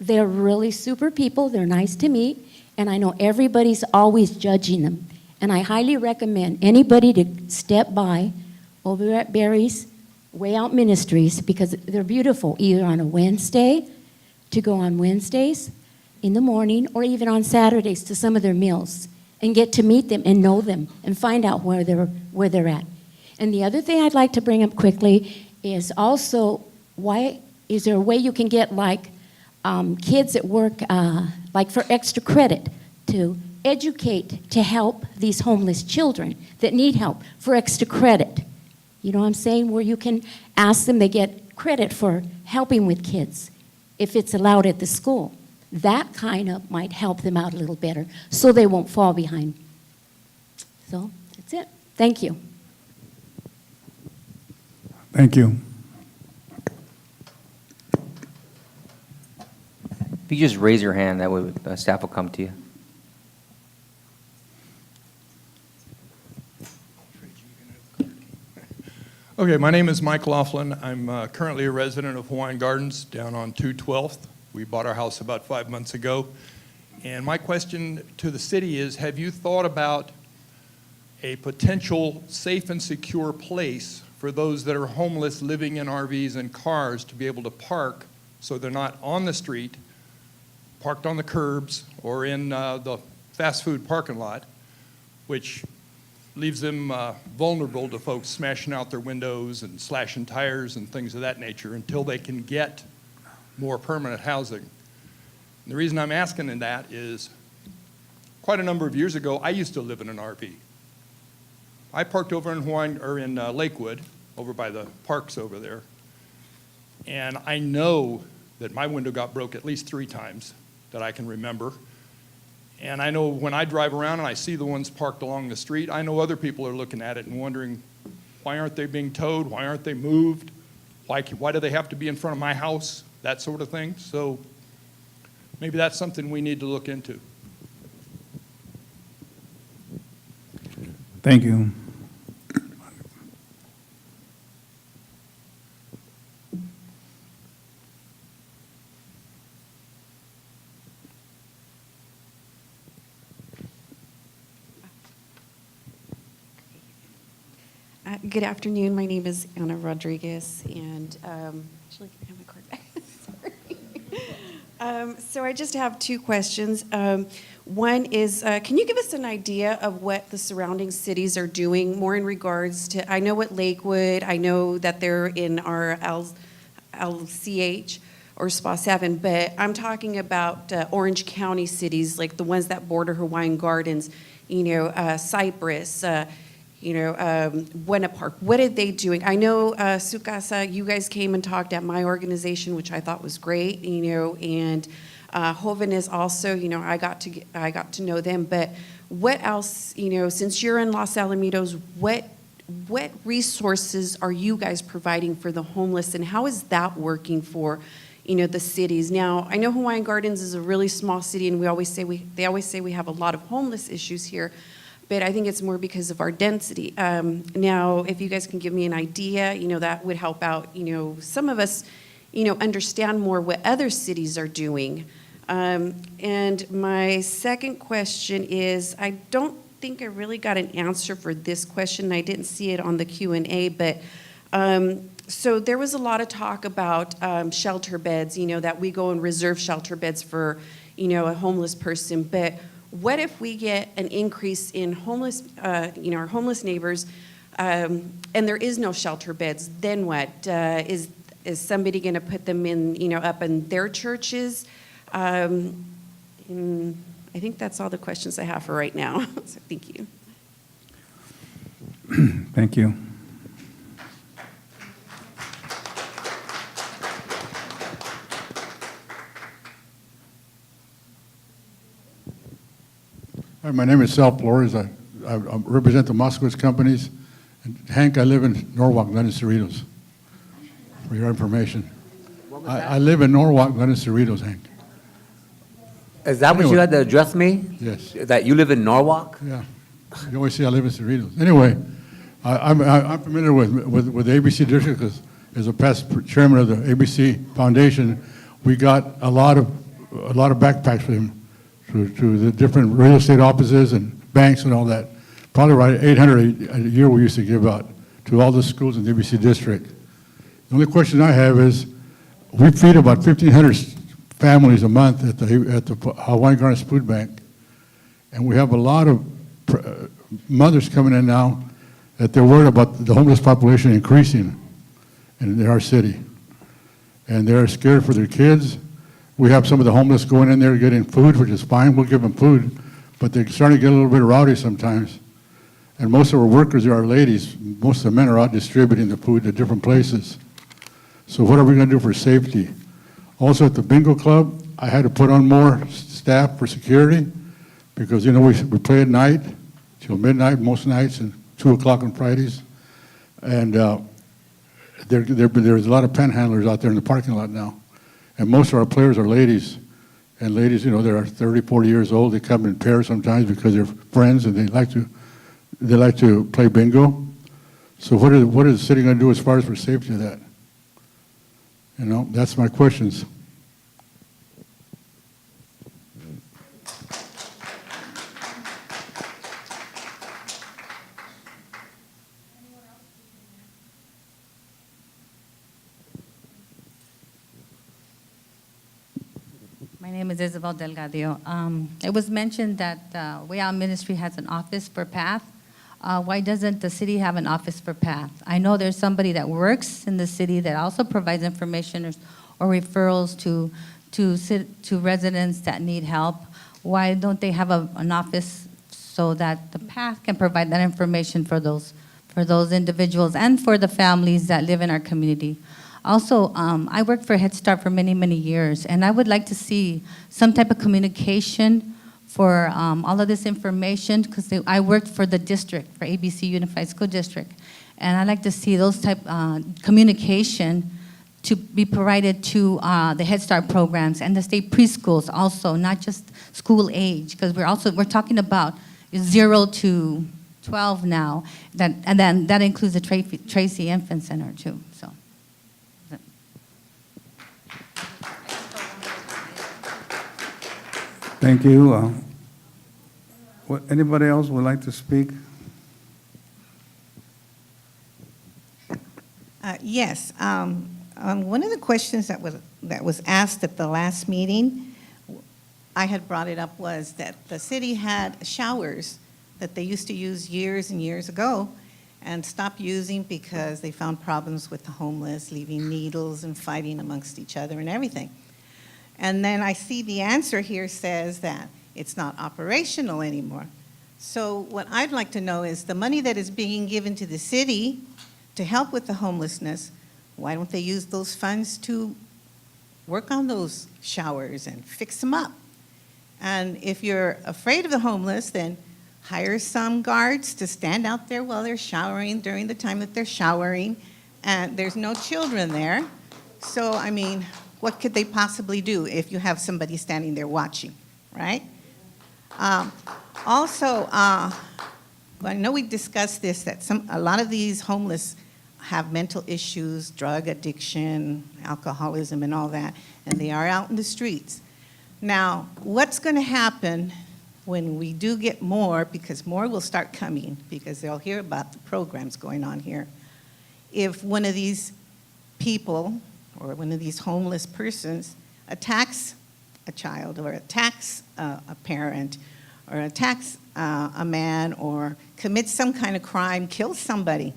they're really super people, they're nice to meet, and I know everybody's always judging them. And I highly recommend anybody to step by over at Barry's Way Out Ministries, because they're beautiful, either on a Wednesday, to go on Wednesdays in the morning, or even on Saturdays to some of their meals, and get to meet them and know them and find out where they're at. And the other thing I'd like to bring up quickly is also, why is there a way you can get like kids at work, like for extra credit, to educate, to help these homeless children that need help for extra credit? You know what I'm saying? Where you can ask them, they get credit for helping with kids, if it's allowed at the school. That kind of might help them out a little better, so they won't fall behind. So, that's it. Thank you. Thank you. If you just raise your hand, that way staff will come to you. Okay, my name is Mike Laughlin. I'm currently a resident of Hawaiian Gardens down on 212th. We bought our house about 5 months ago. And my question to the city is, have you thought about a potential safe and secure place for those that are homeless living in RVs and cars to be able to park so they're not on the street, parked on the curbs or in the fast food parking lot, which leaves them vulnerable to folks smashing out their windows and slashing tires and things of that nature until they can get more permanent housing. And the reason I'm asking in that is quite a number of years ago, I used to live in an RV. I parked over in Hawaiian, or in Lakewood, over by the parks over there, and I know that my window got broke at least 3 times that I can remember. And I know when I drive around and I see the ones parked along the street, I know other people are looking at it and wondering, why aren't they being towed? Why aren't they moved? Why do they have to be in front of my house? That sort of thing. So maybe that's something we need to look into. Thank you. Good afternoon. My name is Anna Rodriguez, and actually, can I have my card back? Sorry. So I just have 2 questions. One is, can you give us an idea of what the surrounding cities are doing, more in regards to, I know what Lakewood, I know that they're in our LCH or SPA 7, but I'm talking about Orange County cities, like the ones that border Hawaiian Gardens, you know, Cypress, Buena Park. What are they doing? I know Casa, you guys came and talked at my organization, which I thought was great, and Hoven is also, I got to know them. But what else, since you're in Los Alamitos, what resources are you guys providing for the homeless, and how is that working for, the cities? Now, I know Hawaiian Gardens is a really small city, and they always say we have a lot of homeless issues here. But I think it's more because of our density. Now, if you guys can give me an idea, that would help out, some of us, understand more what other cities are doing And my second question is, I don't think I really got an answer for this question. I didn't see it on the Q&A, but so there was a lot of talk about shelter beds, that we go and reserve shelter beds for, a homeless person. But what if we get an increase in homeless, our homeless neighbors, and there is no shelter beds? Then what? Is somebody going to put them in, up in their churches? I think that's all the questions I have for right now. So thank you. Thank you. Hi, my name is Sal Flores. I represent the Moskowitz companies. And Hank, I live in Norwalk, London, Cerritos, for your information. I live in Norwalk, London, Cerritos, Hank. Is that what you had to address me? Yes. That you live in Norwalk? Yeah. You always say I live in Cerritos. Anyway, I'm familiar with the ABC district because as a past chairman of the ABC Foundation, we got a lot of backpacks for him to the different real estate offices and banks and all that. Probably right $800 a year we used to give out to all the schools in the ABC district. The only question I have is, we feed about 1,500 families a month at the Hawaiian Gardens Food Bank, and we have a lot of mothers coming in now that they're worried about the homeless population increasing in our city, and they're scared for their kids. We have some of the homeless going in there getting food, which is fine. We'll give them food, but they're starting to get a little bit rowdy sometimes. And most of our workers are ladies. Most of the men are out distributing the food to different places. So what are we going to do for safety? Also at the bingo club, I had to put on more staff for security because, we play at night till midnight most nights and 2 o'clock on Fridays. And there's a lot of panhandlers out there in the parking lot now. And most of our players are ladies. And ladies, they're 30, 40 years old. They come in pairs sometimes because they're friends and they like to play bingo. So what is the city going to do as far as for safety of that? That's my questions. My name is Isabel Delgadillo. It was mentioned that Way Out Ministry has an office for PATH. Why doesn't the city have an office for PATH? I know there's somebody that works in the city that also provides information or referrals to residents that need help. Why don't they have an office so that the PATH can provide that information for those individuals and for the families that live in our community? Also, I worked for Head Start for many, many years, and I would like to see some type of communication for all of this information, because I worked for the district, for ABC Unified School District, and I'd like to see those type communication to be provided to the Head Start programs and the state preschools also, not just school age, because we're talking about 0 to 12 now, and then that includes the Tracy Infant Center too. So. Thank you. Anybody else would like to speak? Yes. One of the questions that was asked at the last meeting, I had brought it up, was that the city had showers that they used to use years and years ago and stopped using because they found problems with the homeless, leaving needles and fighting amongst each other and everything. And then I see the answer here says that it's not operational anymore. So what I'd like to know is the money that is being given to the city to help with the homelessness, why don't they use those funds to work on those showers and fix them up? And if you're afraid of the homeless, then hire some guards to stand out there while they're showering during the time that they're showering, and there's no children there. So, I mean, what could they possibly do if you have somebody standing there watching, right? Also, I know we discussed this, that a lot of these homeless have mental issues, drug addiction, alcoholism, and all that, and they are out in the streets. Now, what's going to happen when we do get more, because more will start coming, because they'll hear about the programs going on here. If one of these people or one of these homeless persons attacks a child or attacks a parent or attacks a man or commits some kind of crime, kills somebody,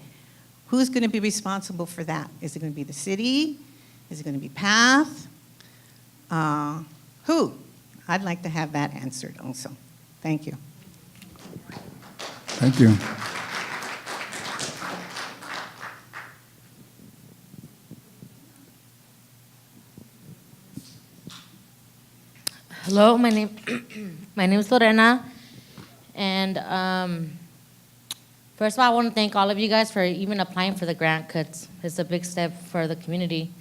who's going to be responsible for that? Is it going to be the city? Is it going to be PATH? Who? I'd like to have that answered also. Thank you. Thank you. Hello, my name is Lorena, and first of all, I want to thank all of you guys for even applying for the grant, because it's a big step for the community.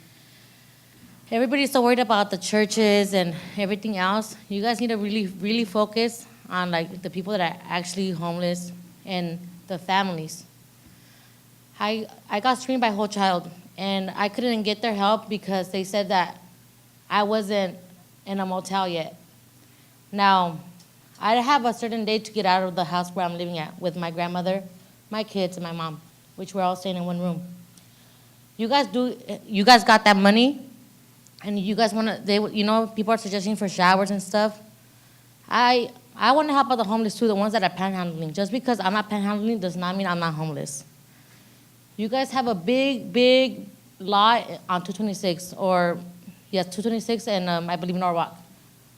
Everybody's so worried about the churches and everything else. You guys need to really focus on like the people that are actually homeless and the families. I got screened by Whole Child, and I couldn't get their help because they said that I wasn't in a motel yet. Now, I have a certain date to get out of the house where I'm living at with my grandmother, my kids, and my mom, which we're all staying in one room. You guys got that money, and you guys want to, people are suggesting for showers and stuff. I want to help out the homeless too, the ones that are panhandling. Just because I'm not panhandling does not mean I'm not homeless. You guys have a big lot on 226, or yes, 226 and I believe Norwalk.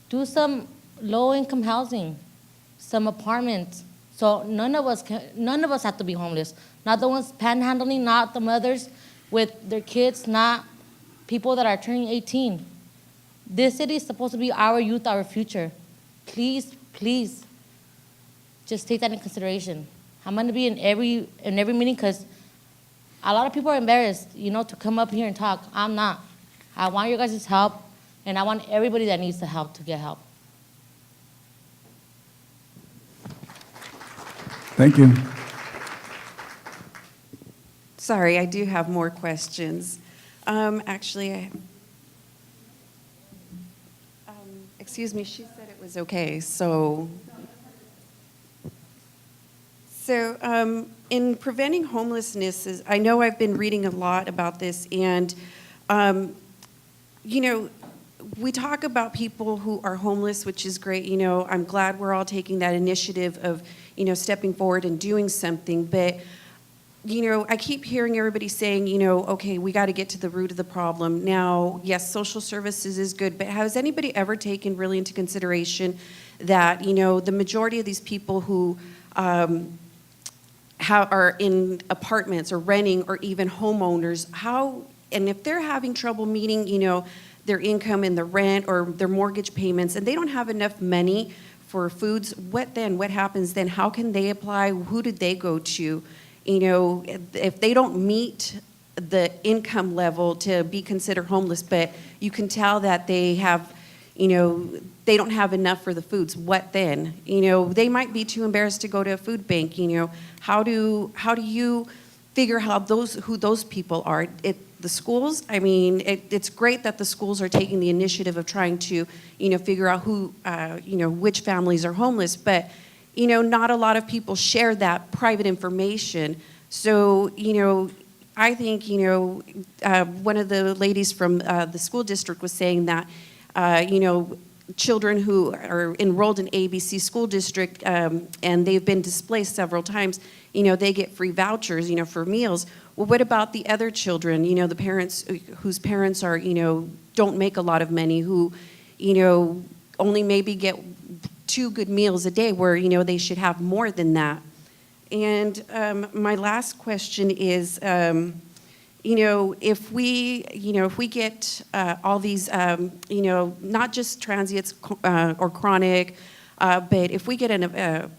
Do some low-income housing, some apartments, so none of us have to be homeless. Not the ones panhandling, not the mothers with their kids, not people that are turning 18. This city is supposed to be our youth, our future. Please, just take that in consideration. I'm going to be in every meeting because a lot of people are embarrassed, to come up here and talk. I'm not. I want your guys' help, and I want everybody that needs the help to get help. Thank you. Sorry, I do have more questions. Actually, excuse me, she said it was okay, so in preventing homelessness, I know I've been reading a lot about this, and we talk about people who are homeless, which is great. I'm glad we're all taking that initiative of, stepping forward and doing something. But, I keep hearing everybody saying, okay, we got to get to the root of the problem. Now, yes, social services is good, but has anybody ever taken really into consideration that, the majority of these people who are in apartments or renting or even homeowners, and if they're having trouble meeting, their income and the rent or their mortgage payments, and they don't have enough money for foods, what then? What happens then? How can they apply? Who did they go to? If they don't meet the income level to be considered homeless, but you can tell that they have, they don't have enough for the foods, what then? They might be too embarrassed to go to a food bank. How do you figure out who those people are? The schools, it's great that the schools are taking the initiative of trying to, figure out who, which families are homeless, but, not a lot of people share that private information. So, I think, one of the ladies from the school district was saying that, children who are enrolled in ABC school district and they've been displaced several times, they get free vouchers, for meals. Well, what about the other children, the parents whose parents are, don't make a lot of money, who, only maybe get 2 good meals a day where, they should have more than that. And my last question is, if we get all these, not just transients or chronic, but if we get an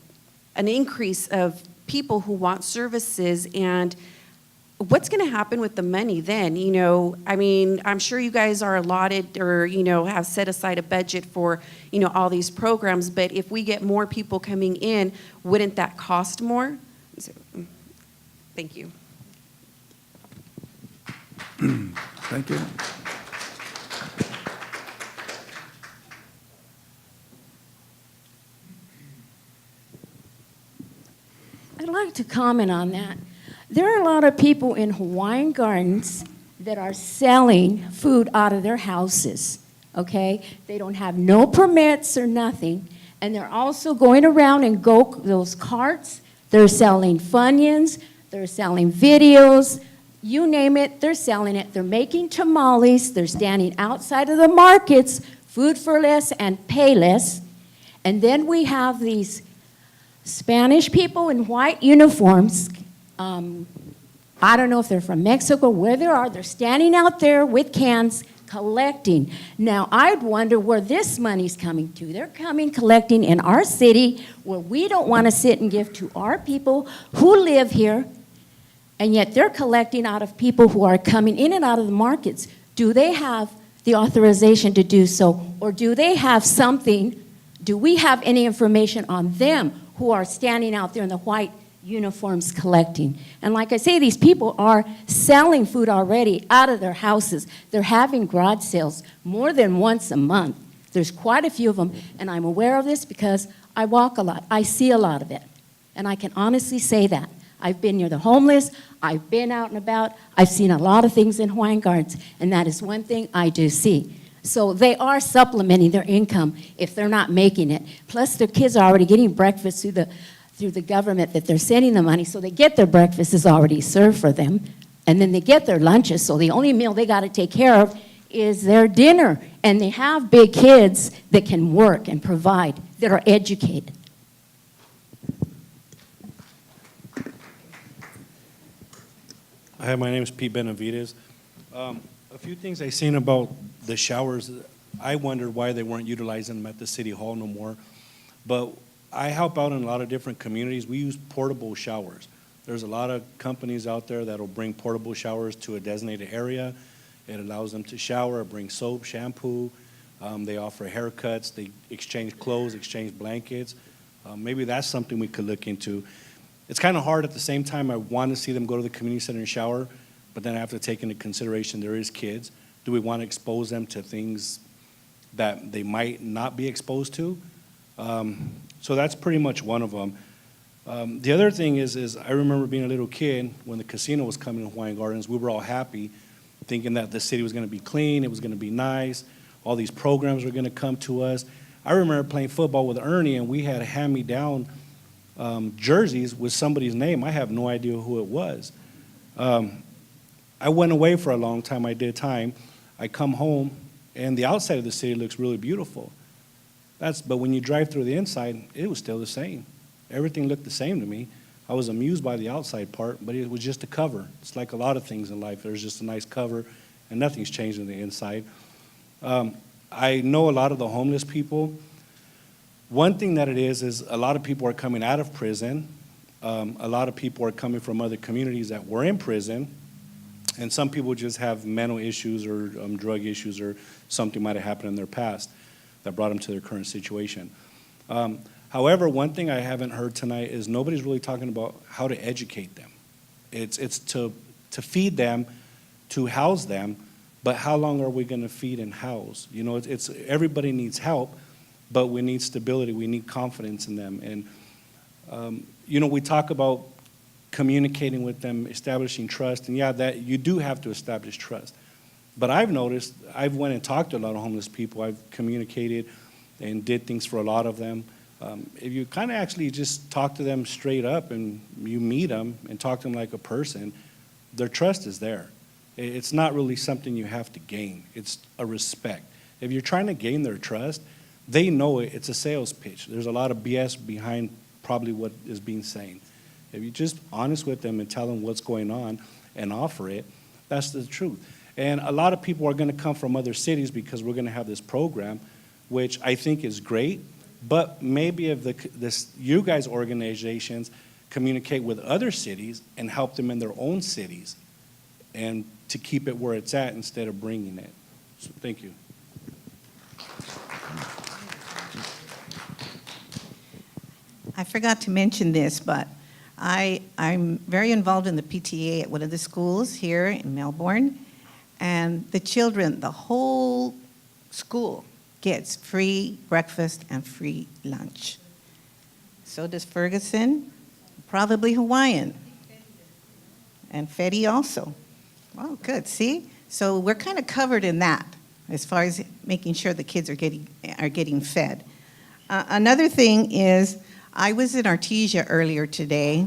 increase of people who want services, and what's going to happen with the money then? I'm sure you guys are allotted or, have set aside a budget for, all these programs, but if we get more people coming in, wouldn't that cost more? So, thank you. Thank you. I'd like to comment on that. There are a lot of people in Hawaiian Gardens that are selling food out of their houses, okay? They don't have no permits or nothing, and they're also going around and those carts. They're selling Funyuns, they're selling videos, you name it, they're selling it. They're making tamales, they're standing outside of the markets, food for less and pay less. And then we have these Spanish people in white uniforms. I don't know if they're from Mexico, where they are. They're standing out there with cans collecting. Now, I'd wonder where this money's coming to. They're coming collecting in our city where we don't want to sit and give to our people who live here, and yet they're collecting out of people who are coming in and out of the markets. Do they have the authorization to do so, or do they have something? Do we have any information on them who are standing out there in the white uniforms collecting? And like I say, these people are selling food already out of their houses. They're having garage sales more than once a month. There's quite a few of them, and I'm aware of this because I walk a lot. I see a lot of it, and I can honestly say that. I've been near the homeless. I've been out and about. I've seen a lot of things in Hawaiian Gardens, and that is one thing I do see. So they are supplementing their income if they're not making it. Plus, their kids are already getting breakfast through the government that they're sending the money, so they get their breakfast is already served for them, and then they get their lunches, so the only meal they got to take care of is their dinner, and they have big kids that can work and provide, that are educated. Hi, my name is Pete Benavides. A few things I've seen about the showers, I wondered why they weren't utilizing them at the city hall no more, but I help out in a lot of different communities. We use portable showers. There's a lot of companies out there that'll bring portable showers to a designated area. It allows them to shower, bring soap, shampoo. They offer haircuts. They exchange clothes, exchange blankets. Maybe that's something we could look into. It's kind of hard at the same time. I want to see them go to the community center and shower, but then I have to take into consideration there is kids. Do we want to expose them to things that they might not be exposed to? So that's pretty much one of them. The other thing is I remember being a little kid when the casino was coming to Hawaiian Gardens. We were all happy, thinking that the city was going to be clean, it was going to be nice, all these programs were going to come to us. I remember playing football with Ernie, and we had hand-me-down jerseys with somebody's name. I have no idea who it was. I went away for a long time. I did time. I come home, and the outside of the city looks really beautiful. But when you drive through the inside, it was still the same. Everything looked the same to me. I was amused by the outside part, but it was just a cover. It's like a lot of things in life. There's just a nice cover, and nothing's changed on the inside. I know a lot of the homeless people. One thing that it is a lot of people are coming out of prison. A lot of people are coming from other communities that were in prison, and some people just have mental issues or drug issues or something might have happened in their past that brought them to their current situation. However, one thing I haven't heard tonight is nobody's really talking about how to educate them. It's to feed them, to house them, but how long are we going to feed and house? You know, it's everybody needs help, but we need stability, we need confidence in them. And, you know, we talk about communicating with them, establishing trust, and yeah, that you do have to establish trust. But I've noticed, I've went and talked to a lot of homeless people. I've communicated and did things for a lot of them. If you kind of actually just talk to them straight up and you meet them and talk to them like a person, their trust is there. It's not really something you have to gain. It's a respect. If you're trying to gain their trust, they know it's a sales pitch. There's a lot of BS behind probably what is being said. If you're just honest with them and tell them what's going on and offer it, that's the truth. And a lot of people are going to come from other cities because we're going to have this program, which I think is great. But maybe if you guys' organizations communicate with other cities and help them in their own cities and to keep it where it's at instead of bringing it. So thank you. I forgot to mention this, but I'm very involved in the PTA at one of the schools here in Melbourne. And the children, the whole school gets free breakfast and free lunch. So does Ferguson, Probably Hawaiian. And Fedi also. Oh, good, see? So we're kind of covered in that as far as making sure the kids are getting fed. Another thing is, I was in Artesia earlier today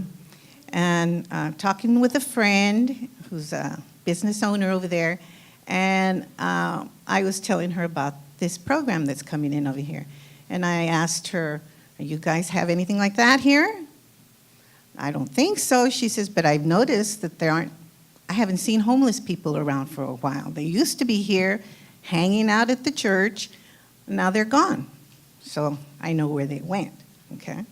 and talking with a friend who's a business owner over there, and I was telling her about this program that's coming in over here. And I asked her, you guys have anything like that here? I don't think so. She says, but I've noticed that I haven't seen homeless people around for a while. They used to be here hanging out at the church. Now they're gone. So I know where they went, okay?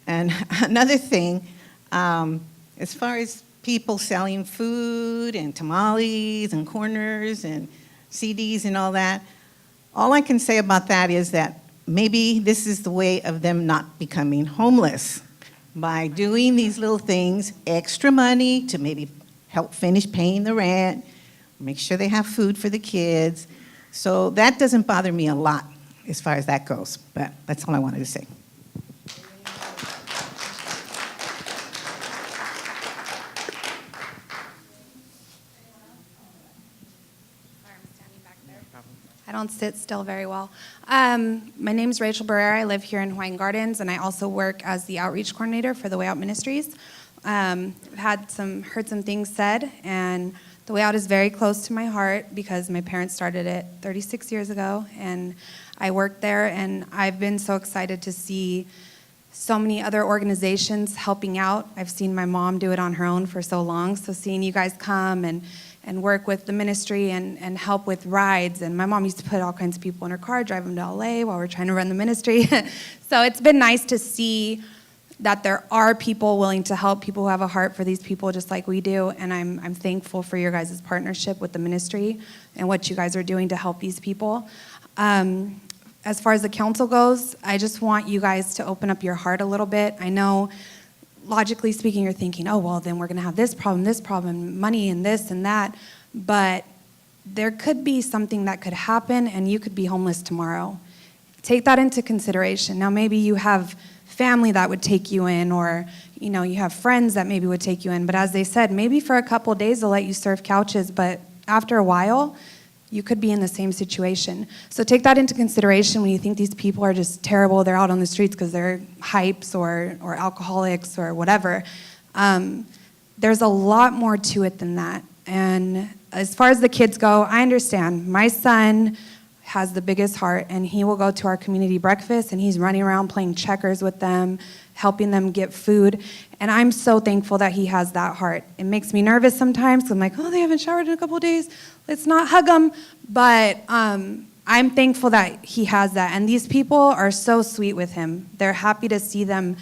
And another thing, as far as people selling food and tamales and corners and CDs and all that, all I can say about that is that maybe this is the way of them not becoming homeless. By doing these little things, extra money to maybe help finish paying the rent, make sure they have food for the kids. So that doesn't bother me a lot as far as that goes, but that's all I wanted to say. I don't sit still very well. My name is Rachel Barrera. I live here in Hawaiian Gardens, and I also work as the outreach coordinator for the Way Out Ministries. I've heard some things said, and the Way Out is very close to my heart because my parents started it 36 years ago, and I worked there, and I've been so excited to see so many other organizations helping out. I've seen my mom do it on her own for so long, so seeing you guys come and work with the ministry and help with rides. And my mom used to put all kinds of people in her car, drive them to LA while we're trying to run the ministry. So it's been nice to see that there are people willing to help, people who have a heart for these people just like we do. And I'm thankful for your guys' partnership with the ministry and what you guys are doing to help these people. As far as the council goes, I just want you guys to open up your heart a little bit. I know logically speaking, you're thinking, oh, well, then we're going to have this problem, money and this and that. But there could be something that could happen and you could be homeless tomorrow. Take that into consideration. Now, maybe you have family that would take you in, or you have friends that maybe would take you in. But as they said, maybe for a couple of days they'll let you serve couches, but after a while, you could be in the same situation. So take that into consideration when you think these people are just terrible, they're out on the streets because they're hypes or alcoholics or whatever. There's a lot more to it than that. And as far as the kids go, I understand. My son has the biggest heart, and he will go to our community breakfast, and he's running around playing checkers with them, helping them get food. And I'm so thankful that he has that heart. It makes me nervous sometimes, 'cause I'm like, oh, they haven't showered in a couple of days. Let's not hug them. But I'm thankful that he has that. And these people are so sweet with him. They're happy to see them.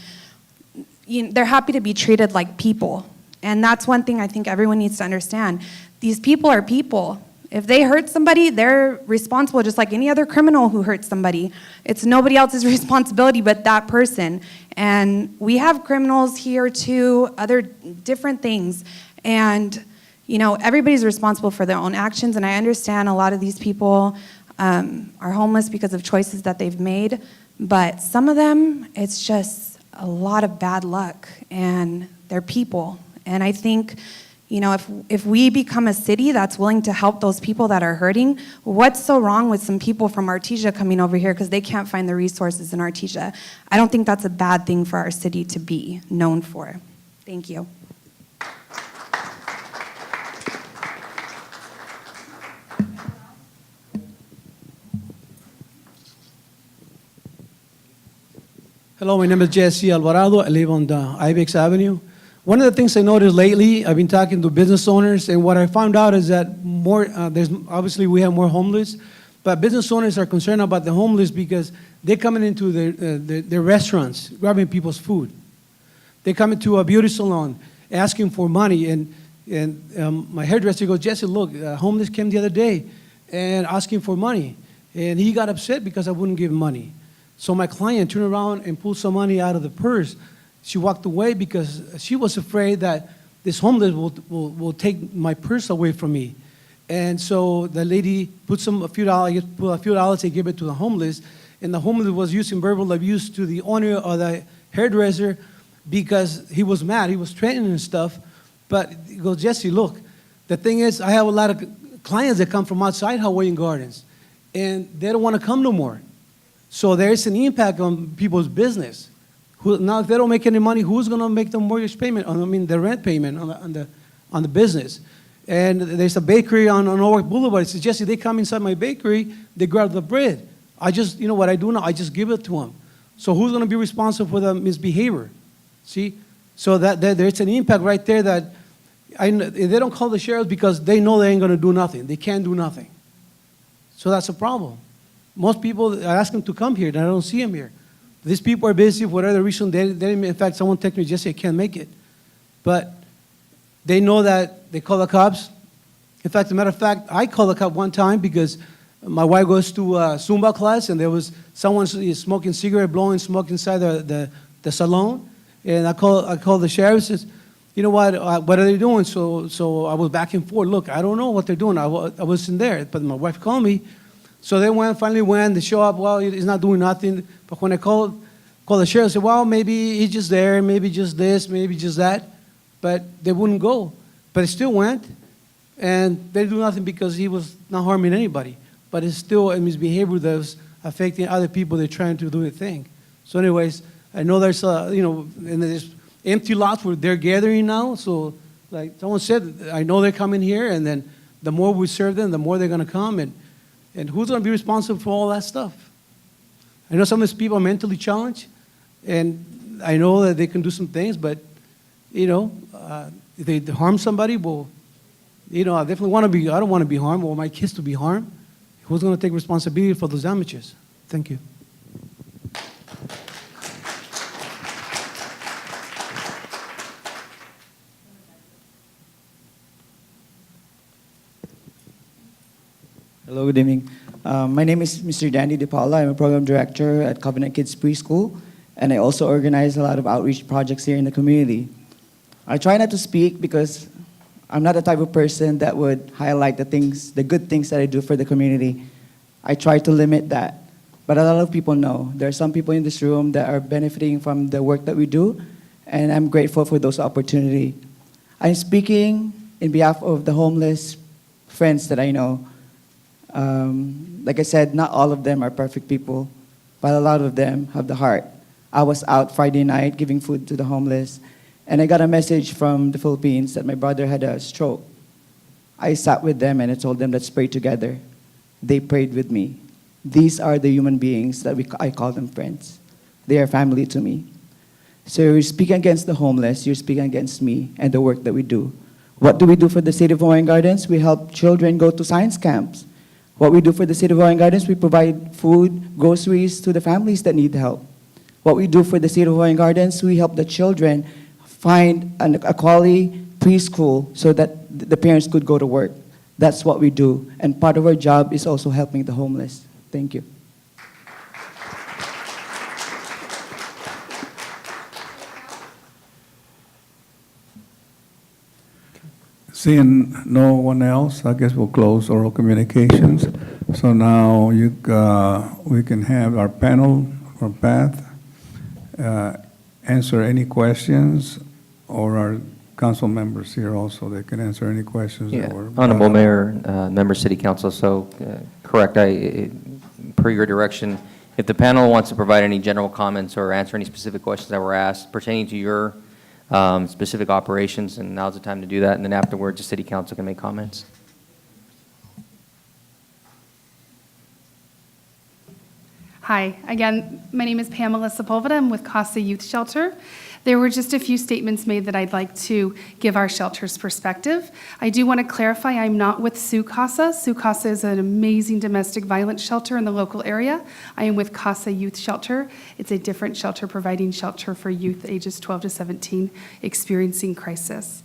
They're happy to be treated like people. And that's one thing I think everyone needs to understand. These people are people. If they hurt somebody, they're responsible just like any other criminal who hurts somebody. It's nobody else's responsibility but that person. And we have criminals here too, other different things. And everybody's responsible for their own actions, and I understand a lot of these people are homeless because of choices that they've made, but some of them, it's just a lot of bad luck, and they're people. And I think, if we become a city that's willing to help those people that are hurting, what's so wrong with some people from Artesia coming over here because they can't find the resources in Artesia? I don't think that's a bad thing for our city to be known for. Thank you. Hello, my name is Jesse Alvarado. I live on the Ibex Avenue. One of the things I noticed lately, I've been talking to business owners, and what I found out is that obviously we have more homeless, but business owners are concerned about the homeless because they're coming into their restaurants, grabbing people's food. They come into a beauty salon asking for money, and my hairdresser goes, Jesse, look, a homeless came the other day and asking for money, and he got upset because I wouldn't give him money. So my client turned around and pulled some money out of the purse. She walked away because she was afraid that this homeless will take my purse away from me. And so the lady put a few dollars and gave it to the homeless, and the homeless was using verbal abuse to the owner or the hairdresser, because he was mad. He was threatening and stuff. But he goes, Jesse, look, the thing is, I have a lot of clients that come from outside Hawaiian Gardens, and they don't want to come no more. So there's an impact on people's business. Now, if they don't make any money, who's going to make the mortgage payment, the rent payment on the business? And there's a bakery on Norwalk Boulevard. He says, Jesse, they come inside my bakery, they grab the bread. You know what I do now? I just give it to them. So who's going to be responsible for the misbehavior? See? So there's an impact right there that they don't call the sheriff because they know they ain't going to do nothing. They can't do nothing. So that's a problem. Most people, I ask them to come here, and I don't see them here. These people are busy for whatever reason. In fact, someone texted me, Jesse, I can't make it. But they know that they call the cops. In fact, as a matter of fact, I called the cop one time because my wife goes to Zumba class, and there was someone smoking cigarette, blowing smoke inside the salon. And I called the sheriff and says, you know what are they doing? So I was back and forth. Look, I don't know what they're doing. I wasn't there, but my wife called me. So they finally went, they show up, well, he's not doing nothing. But when I called the sheriff, I said, well, maybe he's just there, maybe just this, maybe just that. But they wouldn't go. But they still went, and they do nothing because he was not harming anybody. But it's still a misbehavior that was affecting other people. They're trying to do their thing. So anyways, I know there's, and there's empty lots where they're gathering now. So like someone said, I know they're coming here, and then the more we serve them, the more they're going to come. And who's going to be responsible for all that stuff? I know some of these people are mentally challenged, and I know that they can do some things, but, if they harm somebody, well, I definitely I don't want to be harmed or my kids to be harmed. Who's going to take responsibility for those damages? Thank you. Hello, good evening. My name is Mr. Danny DePaula. I'm a program director at Covenant Kids Preschool, and I also organize a lot of outreach projects here in the community. I try not to speak because I'm not the type of person that would highlight the good things that I do for the community. I try to limit that. But a lot of people know. There are some people in this room that are benefiting from the work that we do, and I'm grateful for those opportunities. I'm speaking in behalf of the homeless friends that I know. Like I said, not all of them are perfect people, but a lot of them have the heart. I was out Friday night giving food to the homeless, and I got a message from the Philippines that my brother had a stroke. I sat with them and I told them, let's pray together. They prayed with me. These are the human beings that I call them friends. They are family to me. So you're speaking against the homeless, you're speaking against me and the work that we do. What do we do for the City of Hawaiian Gardens? We help children go to science camps. What we do for the City of Hawaiian Gardens, we provide food, groceries to the families that need help. What we do for the City of Hawaiian Gardens, we help the children find a quality preschool so that the parents could go to work. That's what we do. And part of our job is also helping the homeless. Thank you. Seeing no one else, I guess we'll close oral communications. So now we can have our panel from PATH answer any questions, or our council members here also, they can answer any questions that were brought Honorable up. Mayor, members, City Council, so correct, per your direction, if the panel wants to provide any general comments or answer any specific questions that were asked pertaining to your specific operations, and now's the time to do that, and then afterwards, the City Council can make comments. Hi, again, my name is Pamela Sepulveda. I'm with Casa Youth Shelter. There were just a few statements made that I'd like to give our shelter's perspective. I do want to clarify I'm not with Su Casa. Su Casa is an amazing domestic violence shelter in the local area. I am with Casa Youth Shelter. It's a different shelter providing shelter for youth ages 12 to 17 experiencing crisis.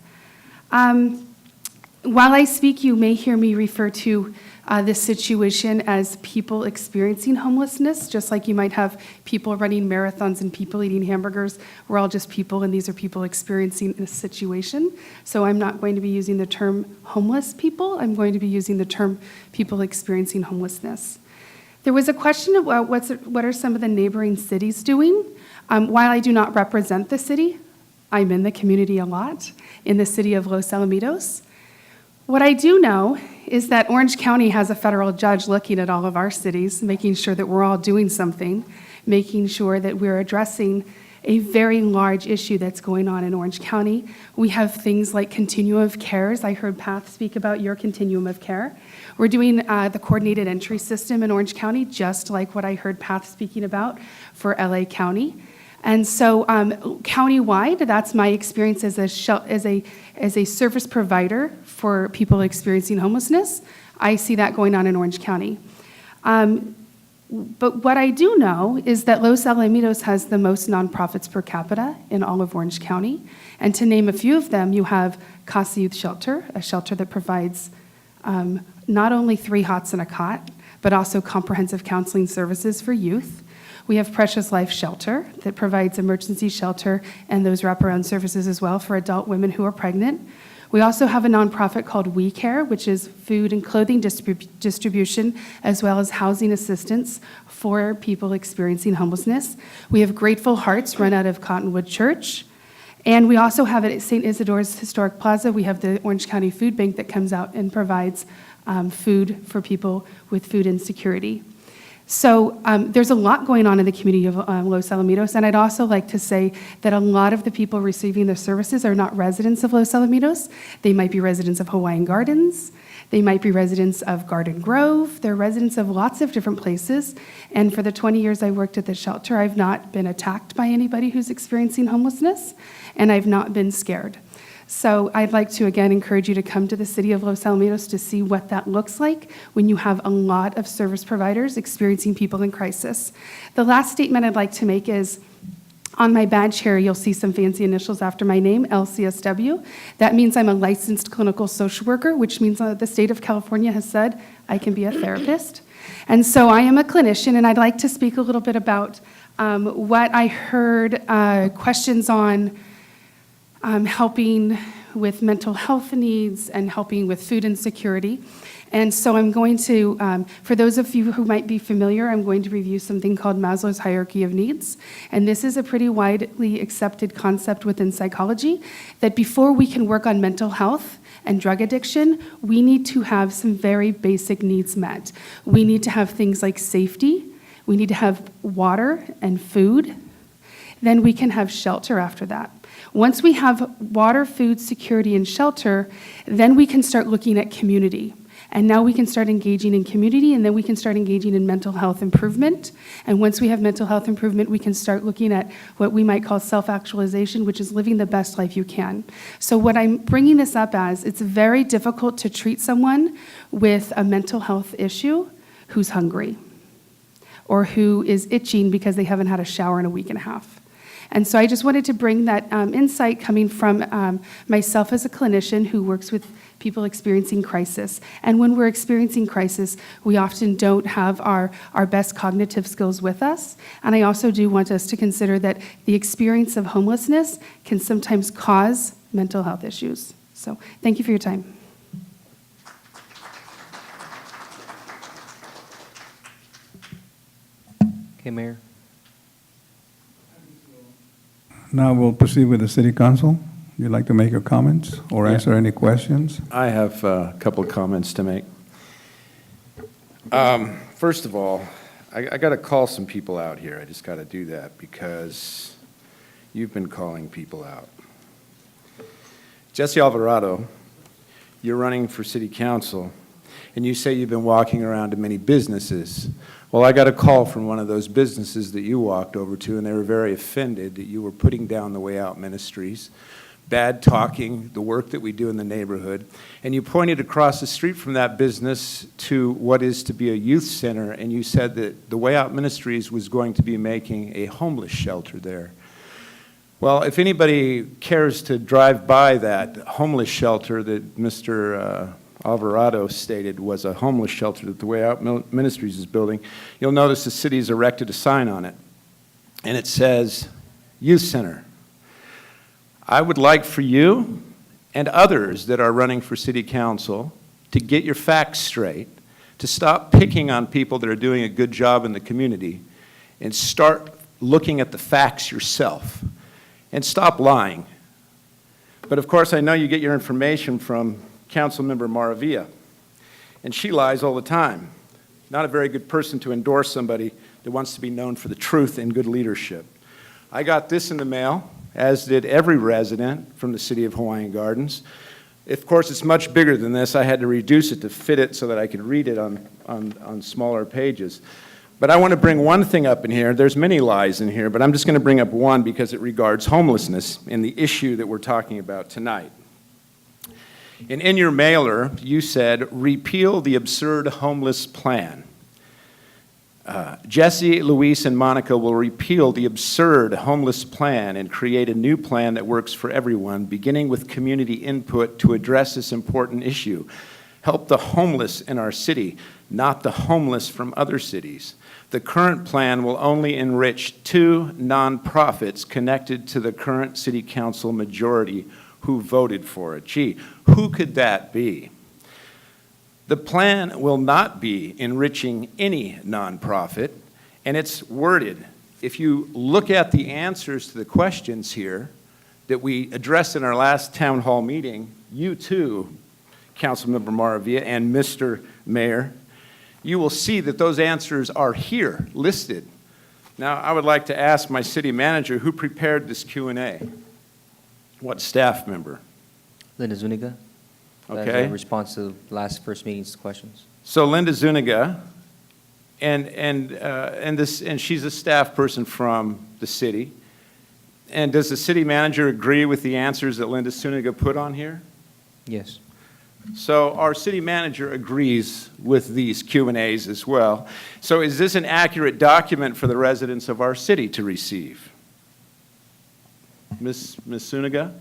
While I speak, you may hear me refer to this situation as people experiencing homelessness, just like you might have people running marathons and people eating hamburgers. We're all just people, and these are people experiencing a situation. So I'm not going to be using the term homeless people. I'm going to be using the term people experiencing homelessness. There was a question about what are some of the neighboring cities doing. While I do not represent the city, I'm in the community a lot, in the city of Los Alamitos. What I do know is that Orange County has a federal judge looking at all of our cities, making sure that we're all doing something, making sure that we're addressing a very large issue that's going on in Orange County. We have things like continuum of cares. I heard Path speak about your continuum of care. We're doing the coordinated entry system in Orange County, just like what I heard Path speaking about for LA County. And so countywide, that's my experience as a service provider for people experiencing homelessness. I see that going on in Orange County. But what I do know is that Los Alamitos has the most nonprofits per capita in all of Orange County. And to name a few of them, you have Casa Youth Shelter, a shelter that provides not only 3 hots and a cot, but also comprehensive counseling services for youth. We have Precious Life Shelter that provides emergency shelter and those wraparound services as well for adult women who are pregnant. We also have a nonprofit called We Care, which is food and clothing distribution, as well as housing assistance for people experiencing homelessness. We have Grateful Hearts run out of Cottonwood Church. And we also have at St. Isidore's Historic Plaza, we have the Orange County Food Bank that comes out and provides food for people with food insecurity. So there's a lot going on in the community of Los Alamitos, and I'd also like to say that a lot of the people receiving the services are not residents of Los Alamitos. They might be residents of Hawaiian Gardens. They might be residents of Garden Grove. They're residents of lots of different places. And for the 20 years I worked at the shelter, I've not been attacked by anybody who's experiencing homelessness, and I've not been scared. So I'd like to, again, encourage you to come to the city of Los Alamitos to see what that looks like when you have a lot of service providers experiencing people in crisis. The last statement I'd like to make is, on my badge here, you'll see some fancy initials after my name, LCSW. That means I'm a licensed clinical social worker, which means the state of California has said I can be a therapist. And so I am a clinician, and I'd like to speak a little bit about what I heard questions on helping with mental health needs and helping with food insecurity. And so I'm going to, for those of you who might be familiar, I'm going to review something called Maslow's hierarchy of needs. And this is a pretty widely accepted concept within psychology, that before we can work on mental health and drug addiction, we need to have some very basic needs met. We need to have things like safety. We need to have water and food. Then we can have shelter after that. Once we have water, food, security, and shelter, then we can start looking at community. And now we can start engaging in community, and then we can start engaging in mental health improvement. And once we have mental health improvement, we can start looking at what we might call self-actualization, which is living the best life you can. So what I'm bringing this up as, it's very difficult to treat someone with a mental health issue who's hungry or who is itching because they haven't had a shower in a week and a half. And so I just wanted to bring that insight coming from myself as a clinician who works with people experiencing crisis. And when we're experiencing crisis, we often don't have our best cognitive skills with us. And I also do want us to consider that the experience of homelessness can sometimes cause mental health issues. So thank you for your time. Okay, Mayor. Now we'll proceed with the city council. You'd like to make your comments or answer any questions? I have a couple of comments to make. First of all, I got to call some people out here. I just got to do that because you've been calling people out. Jesse Alvarado, you're running for city council, and you say you've been walking around to many businesses. Well, I got a call from one of those businesses that you walked over to, and they were very offended that you were putting down the Way Out Ministries, bad talking, the work that we do in the neighborhood, and you pointed across the street from that business to what is to be a youth center, and you said that the Way Out Ministries was going to be making a homeless shelter there. Well, if anybody cares to drive by that homeless shelter that Mr. Alvarado stated was a homeless shelter that the Way Out Ministries is building, you'll notice the city's erected a sign on it, and it says, Youth Center. I would like for you and others that are running for city council to get your facts straight, to stop picking on people that are doing a good job in the community, and start looking at the facts yourself, and stop lying. But of course, I know you get your information from Councilmember Maravilla, and she lies all the time. Not a very good person to endorse somebody that wants to be known for the truth and good leadership. I got this in the mail, as did every resident from the city of Hawaiian Gardens. Of course, it's much bigger than this. I had to reduce it to fit it so that I could read it on smaller pages. But I want to bring one thing up in here. There's many lies in here, but I'm just going to bring up one because it regards homelessness and the issue that we're talking about tonight. And in your mailer, you said, repeal the absurd homeless plan. Jesse, Luis, and Monica will repeal the absurd homeless plan and create a new plan that works for everyone, beginning with community input to address this important issue. Help the homeless in our city, not the homeless from other cities. The current plan will only enrich 2 nonprofits connected to the current city council majority who voted for it. Gee, who could that be? The plan will not be enriching any nonprofit, and it's worded. If you look at the answers to the questions here that we addressed in our last town hall meeting, you too, Councilmember Maravilla and Mr. Mayor, you will see that those answers are here, listed. Now, I would like to ask my city manager who prepared this Q&A. What staff member? Linda Zuniga. Okay. That's in response to last first meeting's questions. So Linda Zuniga, and she's a staff person from the city. And does the city manager agree with the answers that Linda Zuniga put on here? Yes. So our city manager agrees with these Q&As as well. So is this an accurate document for the residents of our city to receive? Ms. Zuniga?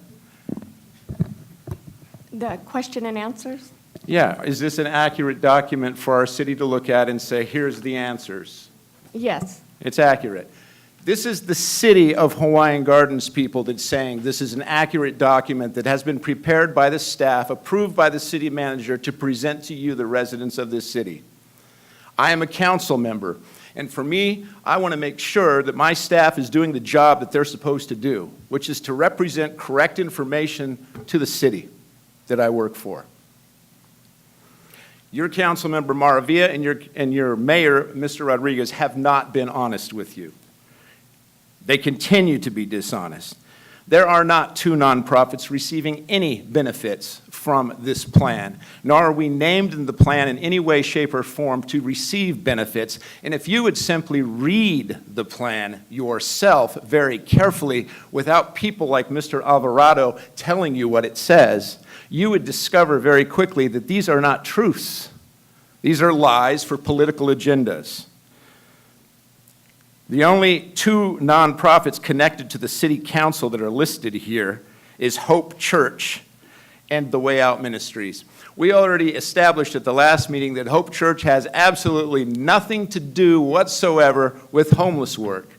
The question and answers? Yeah, is this an accurate document for our city to look at and say, here's the answers? Yes. It's accurate. This is the city of Hawaiian Gardens people that's saying this is an accurate document that has been prepared by the staff, approved by the city manager to present to you, the residents of this city. I am a council member, and for me, I want to make sure that my staff is doing the job that they're supposed to do, which is to represent correct information to the city that I work for. Your council member Maravilla and your mayor, Mr. Rodriguez, have not been honest with you. They continue to be dishonest. There are not 2 nonprofits receiving any benefits from this plan, nor are we named in the plan in any way, shape, or form to receive benefits. And if you would simply read the plan yourself very carefully without people like Mr. Alvarado telling you what it says, you would discover very quickly that these are not truths. These are lies for political agendas. The only 2 nonprofits connected to the city council that are listed here is Hope Church and the Way Out Ministries. We already established at the last meeting that Hope Church has absolutely nothing to do whatsoever with homeless work,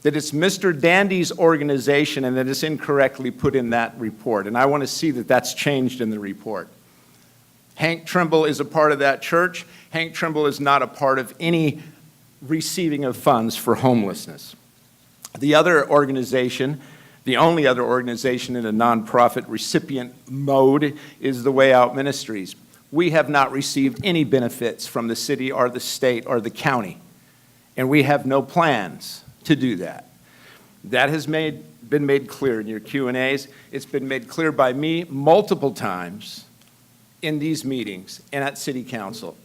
that it's Mr. Dandy's organization and that it's incorrectly put in that report. And I want to see that that's changed in the report. Hank Trimble is a part of that church. Hank Trimble is not a part of any receiving of funds for homelessness. The other organization, the only other organization in a nonprofit recipient mode, is the Way Out Ministries. We have not received any benefits from the city or the state or the county, and we have no plans to do that. That has been made clear in your Q&As. It's been made clear by me multiple times in these meetings and at City Council.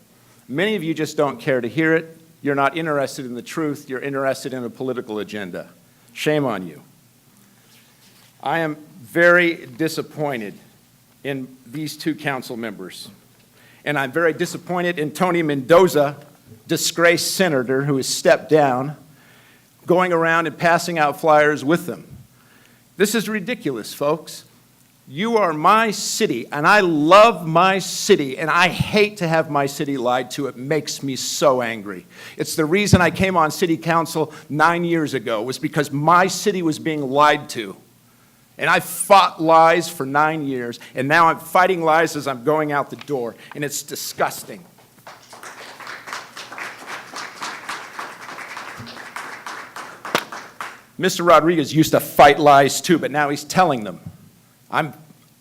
Many of you just don't care to hear it. You're not interested in the truth. You're interested in a political agenda. Shame on you. I am very disappointed in these 2 council members. And I'm very disappointed in Tony Mendoza, disgraced senator who has stepped down, going around and passing out flyers with them. This is ridiculous, folks. You are my city, and I love my city, and I hate to have my city lied to. It makes me so angry. It's the reason I came on city council 9 years ago, was because my city was being lied to. And I fought lies for 9 years, and now I'm fighting lies as I'm going out the door, and it's disgusting. Mr. Rodriguez used to fight lies too, but now he's telling them.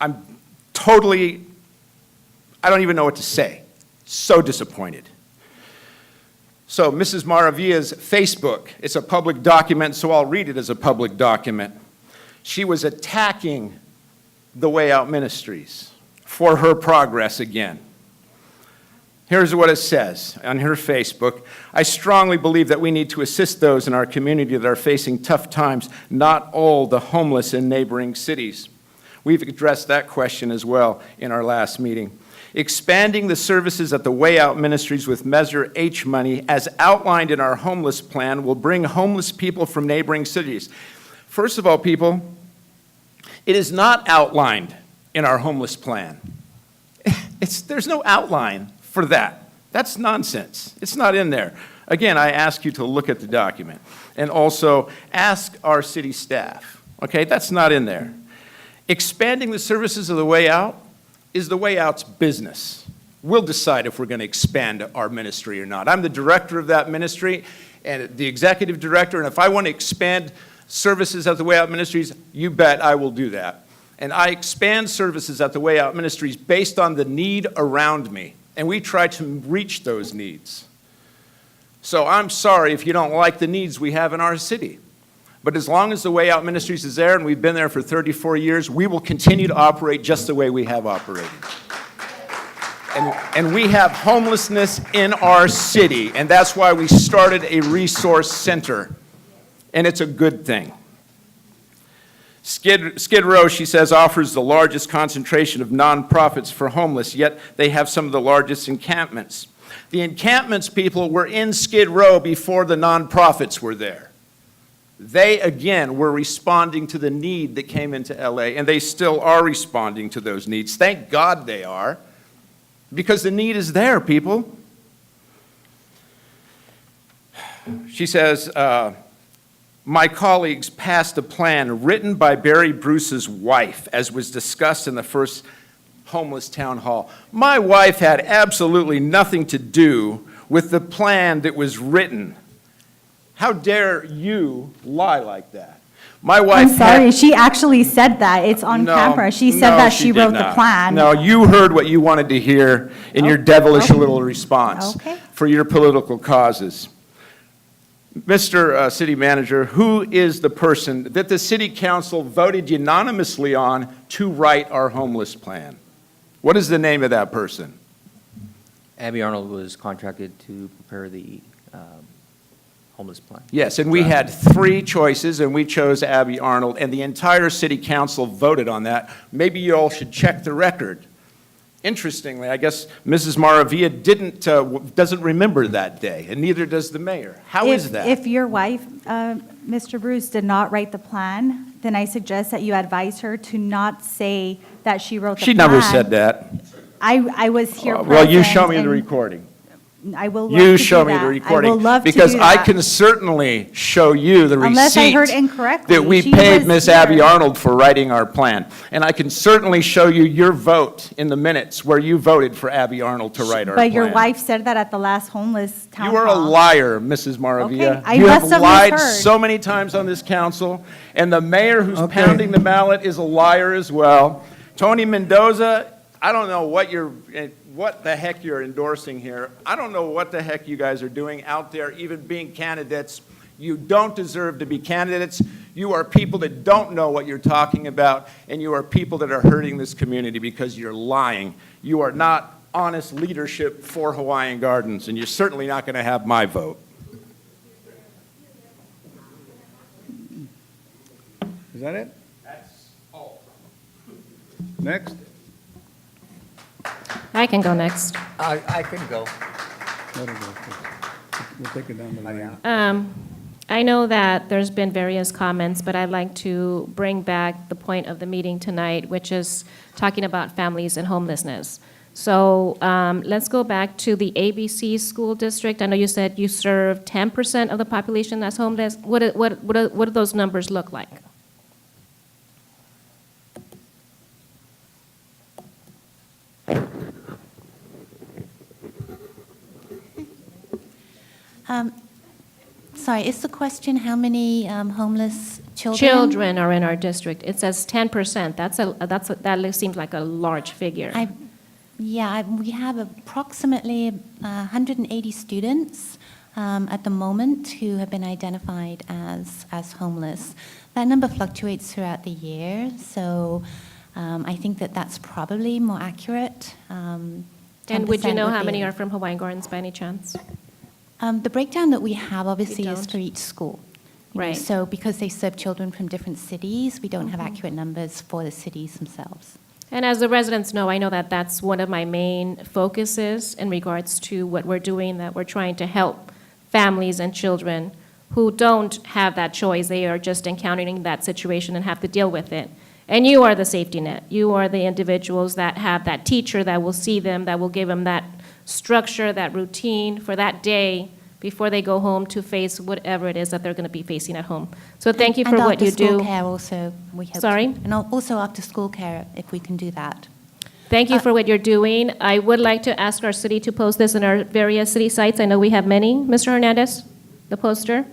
I'm totally, I don't even know what to say. So disappointed. So Mrs. Maravilla's Facebook, it's a public document, so I'll read it as a public document. She was attacking the Way Out Ministries for her progress again. Here's what it says on her Facebook. I strongly believe that we need to assist those in our community that are facing tough times, not all the homeless in neighboring cities. We've addressed that question as well in our last meeting. Expanding the services at the Way Out Ministries with Measure H money, as outlined in our homeless plan, will bring homeless people from neighboring cities. First of all, people, it is not outlined in our homeless plan. There's no outline for that. That's nonsense. It's not in there. Again, I ask you to look at the document and also ask our city staff. Okay, that's not in there. Expanding the services of the Way Out is the Way Out's business. We'll decide if we're going to expand our ministry or not. I'm the director of that ministry and the executive director, and if I want to expand services at the Way Out Ministries, you bet I will do that. And I expand services at the Way Out Ministries based on the need around me, and we try to reach those needs. So I'm sorry if you don't like the needs we have in our city. But as long as the Way Out Ministries is there, and we've been there for 34 years, we will continue to operate just the way we have operated. And we have homelessness in our city, and that's why we started a resource center. And it's a good thing. Skid Row, she says, offers the largest concentration of nonprofits for homeless, yet they have some of the largest encampments. The encampments people were in Skid Row before the nonprofits were there. They, again, were responding to the need that came into LA, and they still are responding to those needs. Thank God they are, because the need is there, people. She says, my colleagues passed a plan written by Barry Bruce's wife, as was discussed in the first homeless town hall. My wife had absolutely nothing to do with the plan that was written. How dare you lie like that? My wife I'm sorry, she actually said that. It's on camera. She said that she wrote the plan. No, you heard what you wanted to hear in your devilish little response for your political causes. Mr. City Manager, who is the person that the City Council voted unanimously on to write our homeless plan? What is the name of that person? Abby Arnold was contracted to prepare the homeless plan. Yes, and we had 3 choices, and we chose Abby Arnold, and the entire City Council voted on that. Maybe you all should check the record. Interestingly, I guess Mrs. Maravilla doesn't remember that day, and neither does the mayor. How is that? If your wife, Mr. Bruce, did not write the plan, then I suggest that you advise her to not say that she wrote the plan. She never said that. I was here present. Well, you show me the recording. I will love You to show do me that. the recording. I will love to because do I that. can certainly show you the Unless I receipt heard incorrectly. that we She paid was Miss here. Abby Arnold for writing our plan. And I can certainly show you your vote in the minutes where you voted for Abby Arnold to write our plan. But your wife said that at the last homeless town You are a hall. liar, Mrs. Maravilla. Okay, I You have must have lied misheard. so many times on this council, and the mayor who's pounding the mallet is a liar as well. Tony Mendoza, I don't know what the heck you're endorsing here. I don't know what the heck you guys are doing out there, even being candidates. You don't deserve to be candidates. You are people that don't know what you're talking about, and you are people that are hurting this community because you're lying. You are not honest leadership for Hawaiian Gardens, and you're certainly not going to have my vote. Is that it? That's all. Next? I can go next. I can go. Let her go. We'll take it down the line. I know that there's been various comments, but I'd like to bring back the point of the meeting tonight, which is talking about families and homelessness. So let's go back to the ABC school district. I know you said you serve 10% of the population that's homeless. What do those numbers look like? Sorry, is the question how many homeless children? Children are in our district. It says 10%. That seems like a large figure. We have approximately 180 students at the moment who have been identified as homeless. That number fluctuates throughout the year, so I think that's probably more accurate. And would you 10% know would how be- many are from Hawaiian Gardens by any chance? The breakdown that we have obviously is don't? for each school. You know, Right. so because they serve children from different cities, we don't have accurate numbers for the cities themselves. And as the residents know, I know that that's one of my main focuses in regards to what we're doing, that we're trying to help families and children who don't have that choice. They are just encountering that situation and have to deal with it. And you are the safety net. You are the individuals that have that teacher that will see them, that will give them that structure, that routine for that day before they go home to face whatever it is that they're going to be facing at home. So thank you for what you do. And after-school care also, we hope. Sorry? And also after-school care, if we can do that. Thank you for what you're doing. I would like to ask our city to post this in our various city sites. I know we have many. Mr. Hernandez, the poster.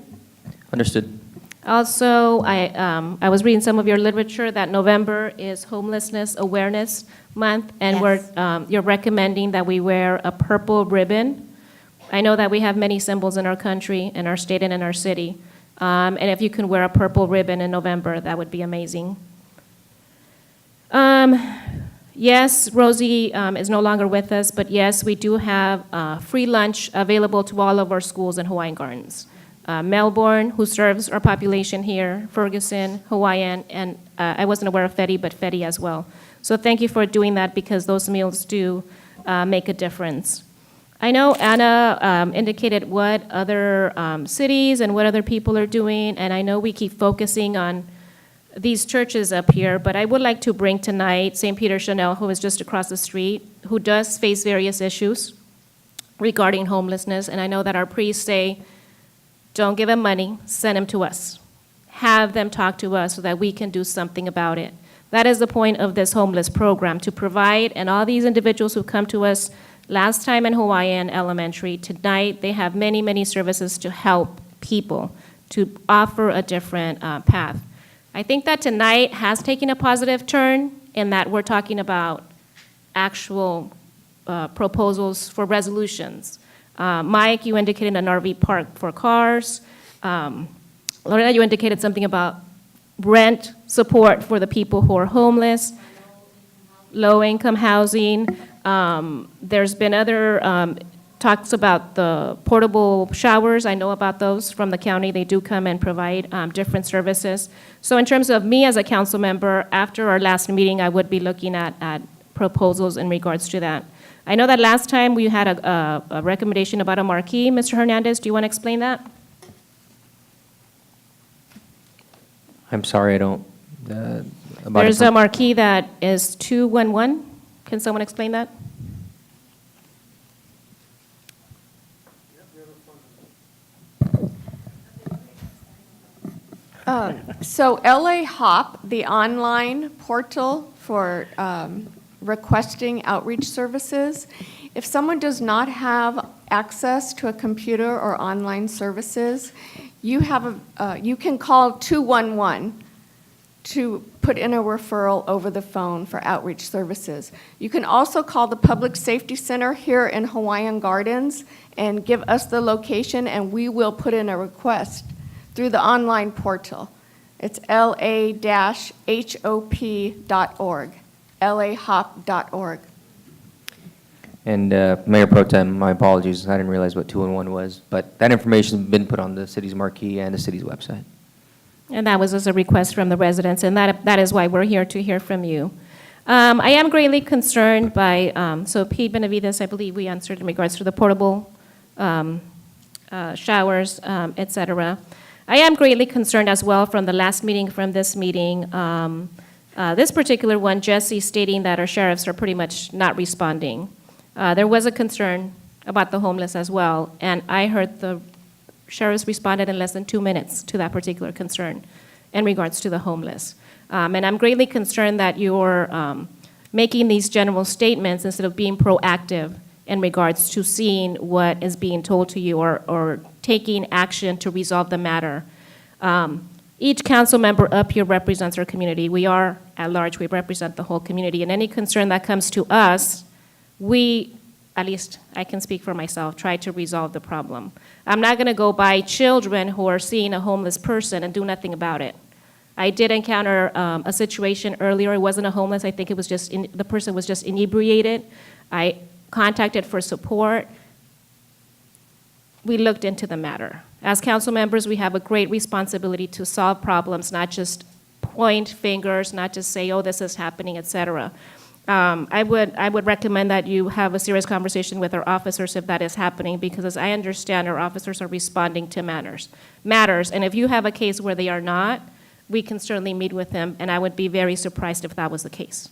Understood. Also, I was reading some of your literature that November is Homelessness Awareness Month, and Yes. you're recommending that we wear a purple ribbon. I know that we have many symbols in our country, in our state, and in our city. And if you can wear a purple ribbon in November, that would be amazing. Yes, Rosie is no longer with us, but yes, we do have free lunch available to all of our schools in Hawaiian Gardens. Melbourne, who serves our population here, Ferguson, Hawaiian, and I wasn't aware of Fetty, but Fetty as well. So thank you for doing that because those meals do make a difference. I know Anna indicated what other cities and what other people are doing, and I know we keep focusing on these churches up here, but I would like to bring tonight St. Peter Chanel, who is just across the street, who does face various issues regarding homelessness, and I know that our priests say, don't give them money, send them to us. Have them talk to us so that we can do something about it. That is the point of this homeless program, to provide, and all these individuals who come to us last time in Hawaiian Elementary, tonight they have many, many services to help people, to offer a different path. I think that tonight has taken a positive turn in that we're talking about actual proposals for resolutions. Mike, you indicated an RV park for cars. Lorena, you indicated something about rent support for the people who are homeless, low-income housing. There's been other talks about the portable showers. I know about those from the county. They do come and provide different services. So in terms of me as a council member, after our last meeting, I would be looking at proposals in regards to that. I know that last time we had a recommendation about a marquee. Mr. Hernandez, do you want to explain that? I'm sorry, I don't. There's a marquee that is 211. Can someone explain that? So LA Hop, the online portal for requesting outreach services, if someone does not have access to a computer or online services, you can call 211 to put in a referral over the phone for outreach services. You can also call the Public Safety Center here in Hawaiian Gardens and give us the location, and we will put in a request through the online portal. It's la-hop.org, lahop.org. And Mayor Pro Tem, my apologies, I didn't realize what 211 was, but that information has been put on the city's marquee and the city's website. And that was as a request from the residents, and that is why we're here to hear from you. I am greatly concerned by, so Pete Benavides, I believe we answered in regards to the portable showers, et cetera. I am greatly concerned as well from the last meeting, from this meeting, this particular one, Jesse stating that our sheriffs are pretty much not responding. There was a concern about the homeless as well, and I heard the sheriffs responded in less than 2 minutes to that particular concern in regards to the homeless. And I'm greatly concerned that you're making these general statements instead of being proactive in regards to seeing what is being told to you or taking action to resolve the matter. Each council member up here represents our community. We are at large, we represent the whole community, and any concern that comes to us, we, at least I can speak for myself, try to resolve the problem. I'm not gonna go by children who are seeing a homeless person and do nothing about it. I did encounter a situation earlier. It wasn't a homeless. I think it was just, the person was just inebriated. I contacted for support. We looked into the matter. As council members, we have a great responsibility to solve problems, not just point fingers, not just say, oh, this is happening, et cetera. I would recommend that you have a serious conversation with our officers if that is happening, because as I understand, our officers are responding to matters. And if you have a case where they are not, we can certainly meet with them, and I would be very surprised if that was the case.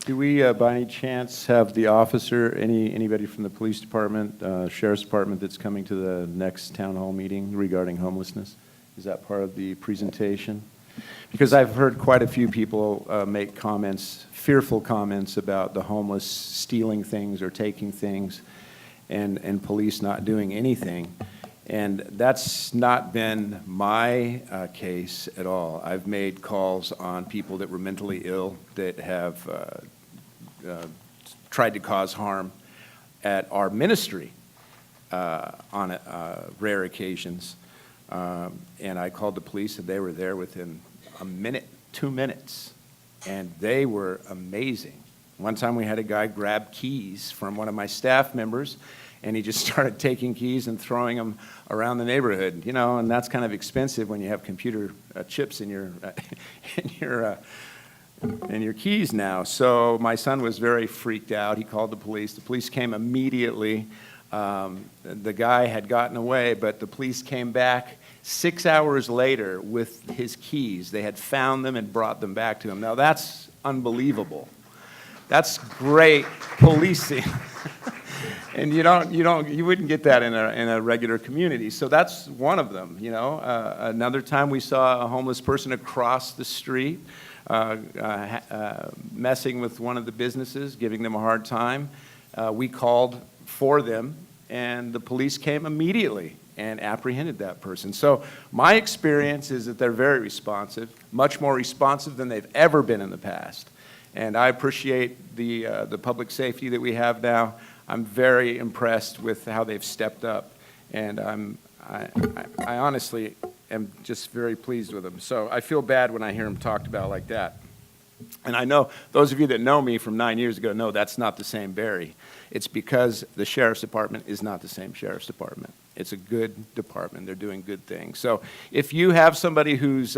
Do we, by any chance, have the officer, anybody from the police department, sheriff's department that's coming to the next town hall meeting regarding homelessness? Is that part of the presentation? Because I've heard quite a few people make comments, fearful comments about the homeless stealing things or taking things and police not doing anything. And that's not been my case at all. I've made calls on people that were mentally ill that have tried to cause harm at our ministry on rare occasions. And I called the police, and they were there within a minute, 2 minutes, and they were amazing. One time we had a guy grab keys from one of my staff members, and he just started taking keys and throwing them around the neighborhood, you know, and that's kind of expensive when you have computer chips in your in your keys now. So my son was very freaked out. He called the police. The police came immediately. The guy had gotten away, but the police came back 6 hours later with his keys. They had found them and brought them back to him. Now that's unbelievable. That's great policing. And you wouldn't get that in a regular community. So that's one of them, you know. Another time we saw a homeless person across the street messing with one of the businesses, giving them a hard time. We called for them, and the police came immediately and apprehended that person. So my experience is that they're very responsive, much more responsive than they've ever been in the past. And I appreciate the public safety that we have now. I'm very impressed with how they've stepped up, and I honestly am just very pleased with them. So I feel bad when I hear them talked about like that. And I know those of you that know me from 9 years ago know that's not the same Barry. It's because the sheriff's department is not the same sheriff's department. It's a good department. They're doing good things. So if you have somebody who's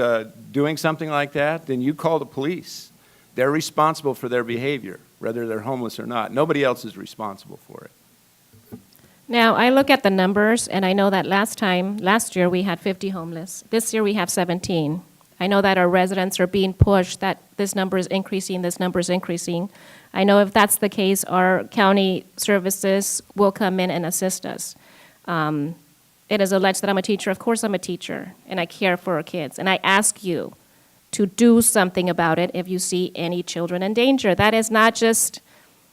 doing something like that, then you call the police. They're responsible for their behavior, whether they're homeless or not. Nobody else is responsible for it. Now, I look at the numbers, and I know that last year we had 50 homeless. This year we have 17. I know that our residents are being pushed, that this number is increasing, this number is increasing. I know if that's the case, our county services will come in and assist us. It is alleged that I'm a teacher. Of course I'm a teacher, and I care for our kids. And I ask you to do something about it if you see any children in danger. That is not just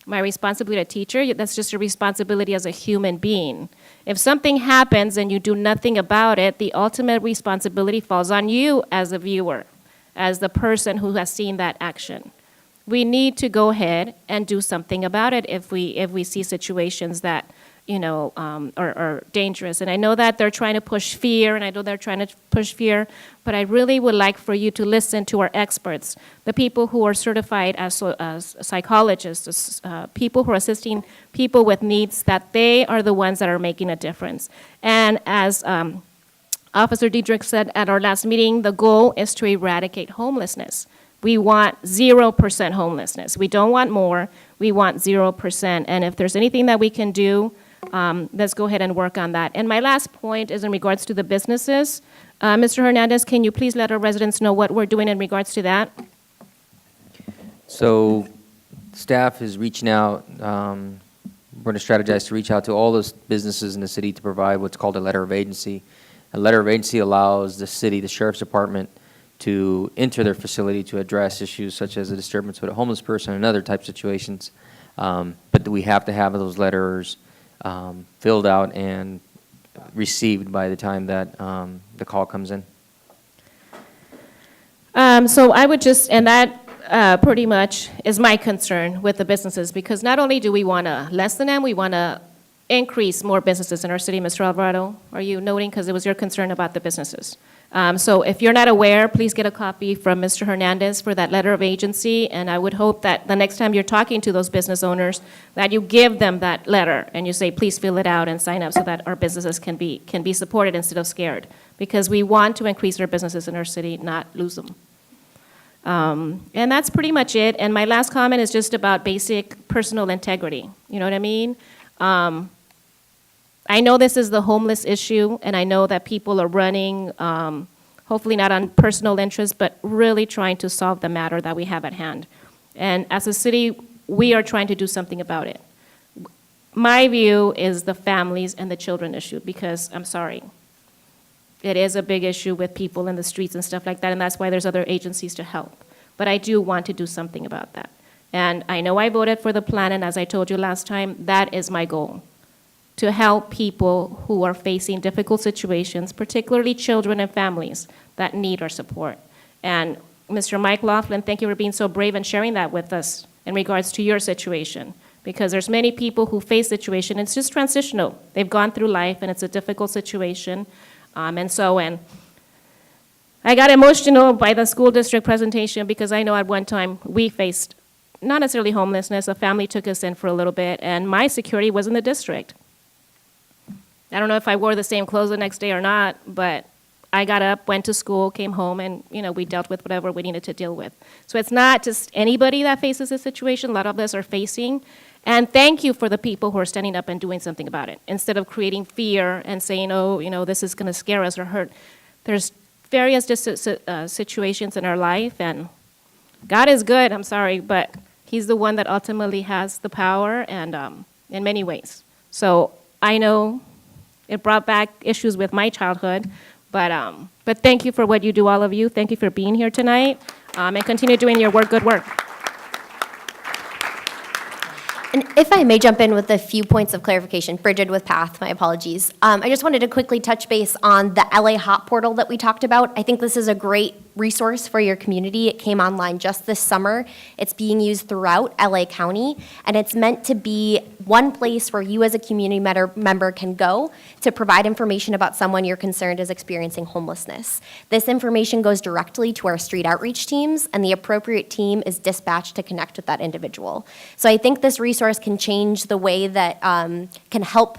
my responsibility as a teacher, that's just your responsibility as a human being. If something happens and you do nothing about it, the ultimate responsibility falls on you as a viewer, as the person who has seen that action. We need to go ahead and do something about it if we see situations that are dangerous. And I know that they're trying to push fear, but I really would like for you to listen to our experts, the people who are certified as psychologists, people who are assisting people with needs, that they are the ones that are making a difference. And as Officer Diedrich said at our last meeting, the goal is to eradicate homelessness. We want 0% homelessness. We don't want more. We want 0%. And if there's anything that we can do, let's go ahead and work on that. And my last point is in regards to the businesses. Mr. Hernandez, can you please let our residents know what we're doing in regards to that? So staff is reaching out. We're going to strategize to reach out to all those businesses in the city to provide what's called a letter of agency. A letter of agency allows the city, the sheriff's department, to enter their facility to address issues such as a disturbance with a homeless person and other type situations. But we have to have those letters filled out and received by the time that the call comes in? So I would just, and that pretty much is my concern with the businesses, because not only do we want to lessen them, we want to increase more businesses in our city. Mr. Alvarado, are you noting, because it was your concern about the businesses? So if you're not aware, please get a copy from Mr. Hernandez for that letter of agency, and I would hope that the next time you're talking to those business owners, that you give them that letter and you say, please fill it out and sign up so that our businesses can be supported instead of scared, because we want to increase our businesses in our city, not lose them. And that's pretty much it. And my last comment is just about basic personal integrity. You know what I mean? I know this is the homeless issue, and I know that people are running, hopefully not on personal interest, but really trying to solve the matter that we have at hand. And as a city, we are trying to do something about it. My view is the families and the children issue, because I'm sorry, it is a big issue with people in the streets and stuff like that, and that's why there's other agencies to help. But I do want to do something about that. And I know I voted for the plan, and as I told you last time, that is my goal, to help people who are facing difficult situations, particularly children and families that need our support. And Mr. Mike Laughlin, thank you for being so brave and sharing that with us in regards to your situation, because there's many people who face situation, it's just transitional. They've gone through life, and it's a difficult situation. And I got emotional by the school district presentation, because I know at one time we faced not necessarily homelessness. A family took us in for a little bit, and my security was in the district. I don't know if I wore the same clothes the next day or not, but I got up, went to school, came home, and we dealt with whatever we needed to deal with. So it's not just anybody that faces this situation. A lot of us are facing. And thank you for the people who are standing up and doing something about it, instead of creating fear and saying, oh, this is going to scare us or hurt. There's various situations in our life, and God is good, I'm sorry, but He's the one that ultimately has the power, and in many ways. So I know it brought back issues with my childhood, but thank you for what you do, all of you. Thank you for being here tonight, and continue doing your good work. And if I may jump in with a few points of clarification, Bridget with PATH, my apologies. I just wanted to quickly touch base on the LA Hop portal that we talked about. I think this is a great resource for your community. It came online just this summer. It's being used throughout LA County, and it's meant to be one place where you as a community member can go to provide information about someone you're concerned is experiencing homelessness. This information goes directly to our street outreach teams, and the appropriate team is dispatched to connect with that individual. So I think this resource can change the way that can help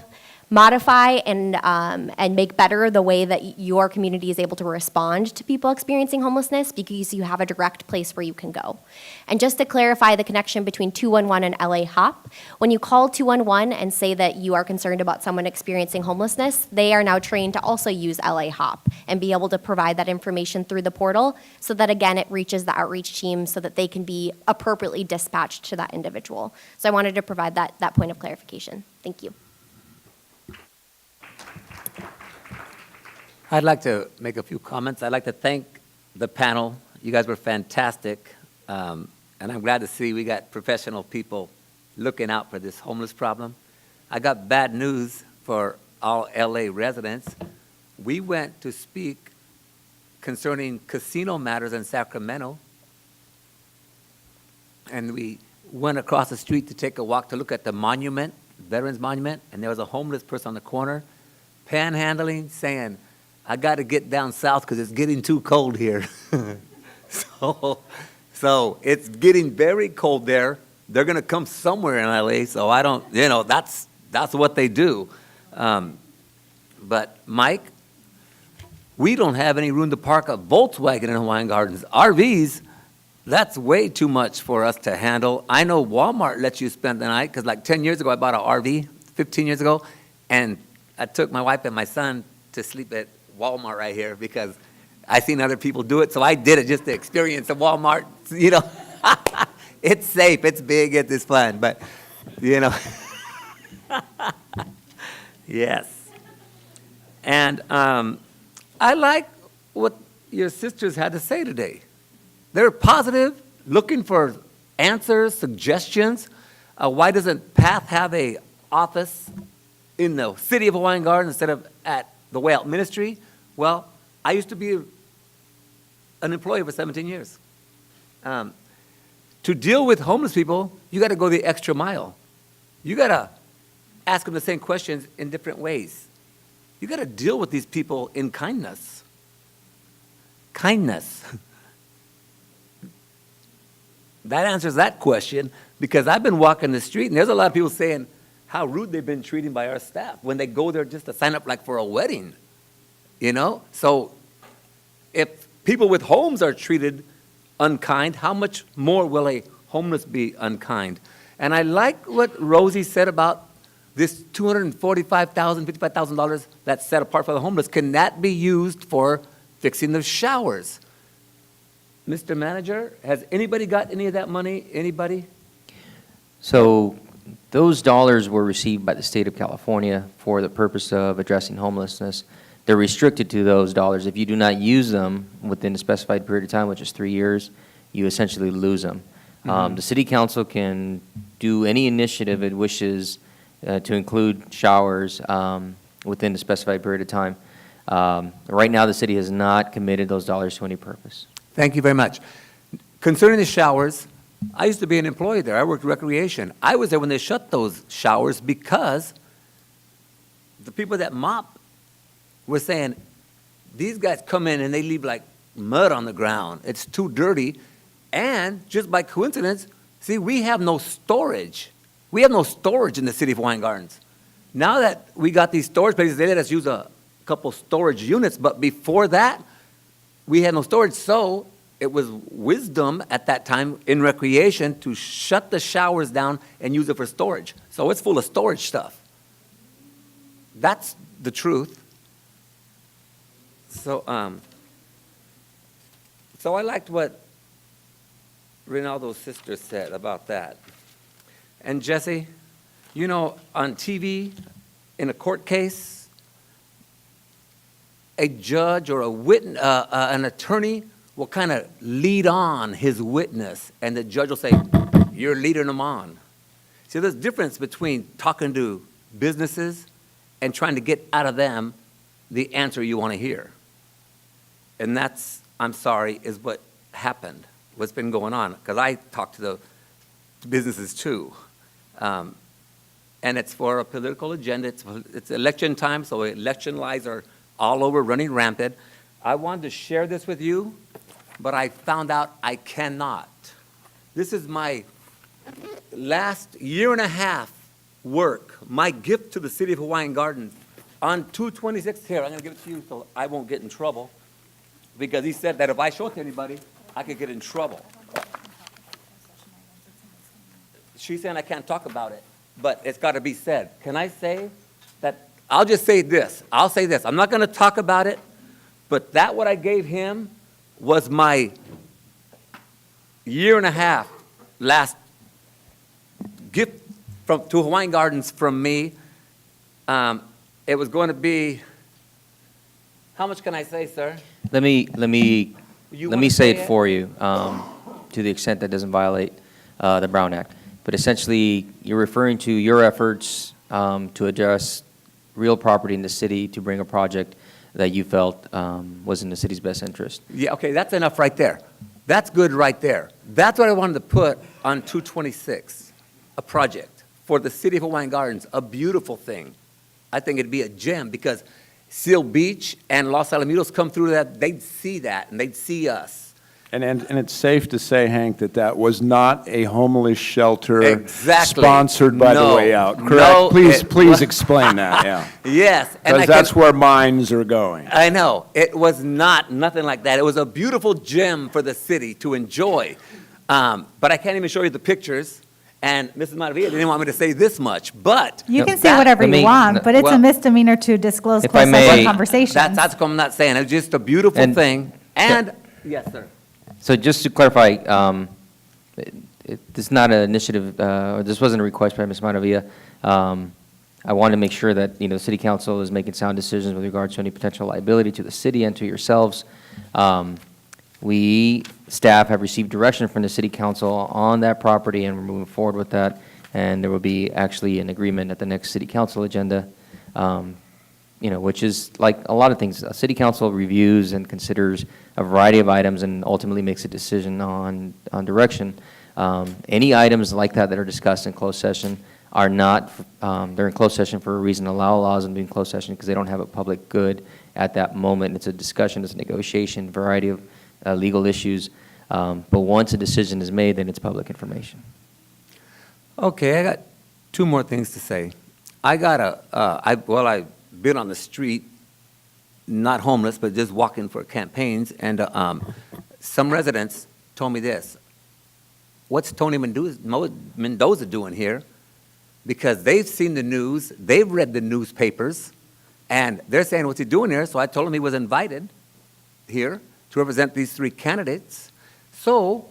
modify and make better the way that your community is able to respond to people experiencing homelessness, because you have a direct place where you can go. And just to clarify the connection between 211 and LA Hop, when you call 211 and say that you are concerned about someone experiencing homelessness, they are now trained to also use LA Hop and be able to provide that information through the portal, so that again it reaches the outreach team so that they can be appropriately dispatched to that individual. So I wanted to provide that point of clarification. Thank you. I'd like to make a few comments. I'd like to thank the panel. You guys were fantastic. And I'm glad to see we got professional people looking out for this homeless problem. I got bad news for all LA residents. We went to speak concerning casino matters in Sacramento. And we went across the street to take a walk to look at the monument, Veterans Monument, and there was a homeless person on the corner panhandling, saying, I got to get down south because it's getting too cold here. So it's getting very cold there. They're going to come somewhere in LA, so I don't, that's what they do. But Mike, we don't have any room to park a Volkswagen in Hawaiian Gardens. RVs, that's way too much for us to handle. I know Walmart lets you spend the night, because like 10 years ago I bought an RV, 15 years ago, and I took my wife and my son to sleep at Walmart right here because I seen other people do it, so I did it just to experience the Walmart, It's safe, it's big, it's fun, but, Yes. And I like what your sisters had to say today. They're positive, looking for answers, suggestions. Why doesn't PATH have an office in the city of Hawaiian Gardens instead of at the Way Out Ministry, well, I used to be an employee for 17 years. To deal with homeless people, you got to go the extra mile. You got to ask them the same questions in different ways. You got to deal with these people in kindness. Kindness. That answers that question, because I've been walking the street and there's a lot of people saying how rude they've been treated by our staff when they go there just to sign up like for a wedding, you know? So if people with homes are treated unkind, how much more will a homeless be unkind? And I like what Rosie said about this $245,000, $55,000 that's set apart for the homeless. Can that be used for fixing the showers? Mr. Manager, has anybody got any of that money? Anybody? So those dollars were received by the state of California for the purpose of addressing homelessness. They're restricted to those dollars. If you do not use them within a specified period of time, which is 3 years, you essentially lose them. The city council can do any initiative it wishes to include showers within a specified period of time. Right now, the city has not committed those dollars to any purpose. Thank you very much. Concerning the showers, I used to be an employee there. I worked recreation. I was there when they shut those showers because the people that mop were saying, these guys come in and they leave like mud on the ground. It's too dirty. And just by coincidence, see, we have no storage. We have no storage in the city of Hawaiian Gardens. Now that we got these storage places, they let us use a couple storage units, but before that, we had no storage. So it was wisdom at that time in recreation to shut the showers down and use it for storage. So it's full of storage stuff. That's the truth. So, so I liked what Rinaldo's sister said about that. And Jesse, you know, on TV, in a court case, a judge or a witness, an attorney will kind of lead on his witness, and the judge will say, you're leading them on. See, there's a difference between talking to businesses and trying to get out of them the answer you want to hear. And that's, I'm sorry, is what happened, what's been going on. Because I talk to the businesses too. And it's for a political agenda. It's election time, so election lies are all over, running rampant. I wanted to share this with you, but I found out I cannot. This is my last year and a half work, my gift to the city of Hawaiian Gardens. On 2/26, here, I'm going to give it to you so I won't get in trouble, because he said that if I show it to anybody, I could get in trouble. She's saying I can't talk about it, but it's got to be said. Can I say that? I'll just say this. I'll say this. I'm not going to talk about it, but that what I gave him was my year and a half last gift to Hawaiian Gardens from me. It was going to be, how much can I say, sir? Let me say it for you, to the extent that doesn't violate the Brown Act. But essentially, you're referring to your efforts to address real property in the city to bring a project that you felt was in the city's best interest. Yeah, okay, that's enough right there. That's good right there. That's what I wanted to put on 226, a project for the city of Hawaiian Gardens, a beautiful thing. I think it'd be a gem, because Seal Beach and Los Alamitos come through that, they'd see that and they'd see us. And it's safe to say, Hank, that that was not a homeless shelter Exactly. sponsored by No. the Way Out, correct? No, Please explain that, yeah. Yes. Because that's where minds are going. I know. It was nothing like that. It was a beautiful gem for the city to enjoy. But I can't even show you the pictures. And Mrs. Maravilla didn't want me to say this much, but... You can say whatever you want, but it's a misdemeanor to disclose closed session conversations. That's what I'm not saying. It's just a beautiful thing. And, yes, sir. So just to clarify, this is not an initiative, or this wasn't a request by Ms. Maravilla. I want to make sure that, the city council is making sound decisions with regards to any potential liability to the city and to yourselves. We, staff, have received direction from the city council on that property, and we're moving forward with that. And there will be actually an agreement at the next city council agenda, which is like a lot of things. A city council reviews and considers a variety of items and ultimately makes a decision on direction. Any items like that are discussed in closed session are not, they're in closed session for a reason. Allows them to be in closed session because they don't have a public good at that moment. It's a discussion, it's a negotiation, variety of legal issues. But once a decision is made, then it's public information. Okay, I got two more things to say. I've been on the street, not homeless, but just walking for campaigns, and some residents told me this: what's Tony Mendoza doing here? Because they've seen the news, they've read the newspapers, and they're saying, what's he doing here? So I told him he was invited here to represent these three candidates. So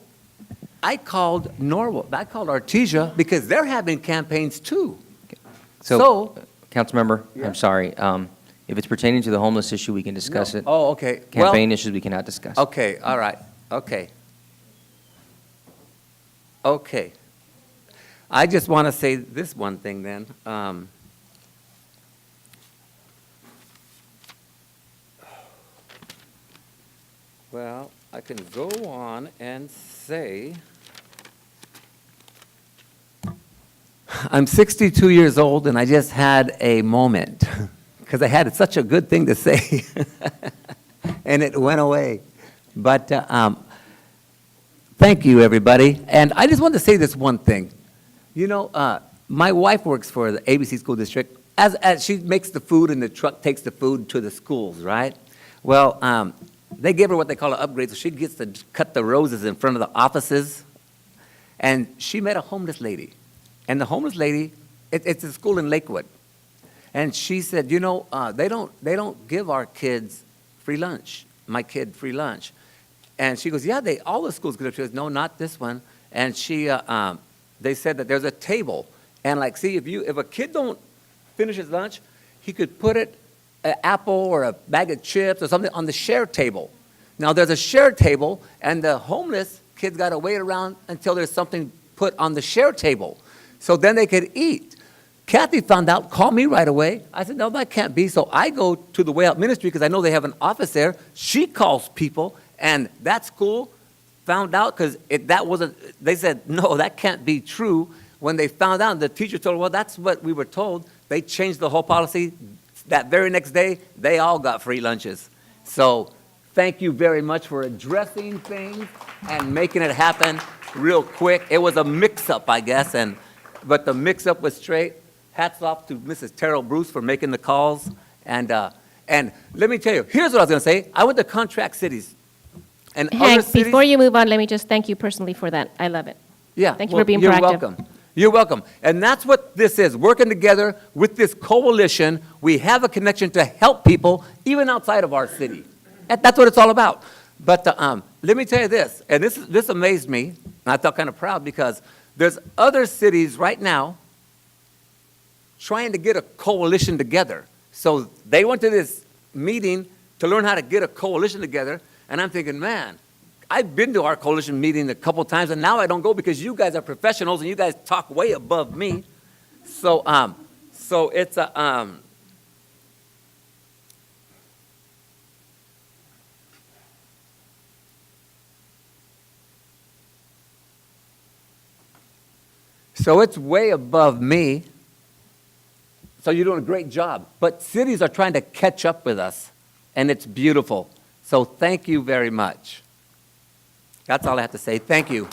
I called Artesia because they're having campaigns too. So Councilmember, yeah. I'm sorry. If it's pertaining to the homeless issue, we can discuss it. Oh, okay. Campaign issues we cannot discuss. Okay, all right. Okay. Okay. I just want to say this one thing then. Well, I can go on and say, I'm 62 years old and I just had a moment because I had such a good thing to say and it went away. But thank you, everybody. And I just want to say this one thing. You know, my wife works for the ABC School District. As she makes the food and the truck takes the food to the schools, right? Well, they give her what they call an upgrade, so she gets to cut the roses in front of the offices. And she met a homeless lady. And the homeless lady, it's a school in Lakewood. And she said, you know, they don't give our kids free lunch, my kid free lunch. And she goes, yeah, all the schools give it. She goes, no, not this one. And they said that there's a table. And like, see, if a kid don't finish his lunch, he could put an apple or a bag of chips or something on the share table. Now there's a share table, and the homeless kids got to wait around until there's something put on the share table. So then they could eat. Kathy found out, called me right away. I said, no, that can't be. So I go to the Way Out Ministry because I know they have an office there. She calls people, and that school found out because they said, no, that can't be true. When they found out, the teacher told her, well, that's what we were told. They changed the whole policy. That very next day, they all got free lunches. So thank you very much for addressing things and making it happen real quick. It was a mix-up, I guess, but the mix-up was straight. Hats off to Mrs. Terrell Bruce for making the calls. And let me tell you, here's what I was going to say. I went to contract cities. And Hank, other cities, before you move on, let me just thank you personally for that. I love it. Yeah. Thank you for being you're proactive. Welcome. You're welcome. And that's what this is, working together with this coalition. We have a connection to help people, even outside of our city. That's what it's all about. But let me tell you this, and this amazed me, and I felt kind of proud because there's other cities right now trying to get a coalition together. So they went to this meeting to learn how to get a coalition together, and I'm thinking, man, I've been to our coalition meeting a couple times, and now I don't go because you guys are professionals and you guys talk way above me. So it's a so it's way above me. So you're doing a great job. But cities are trying to catch up with us, and it's beautiful. So thank you very much. That's all I have to say. Thank you.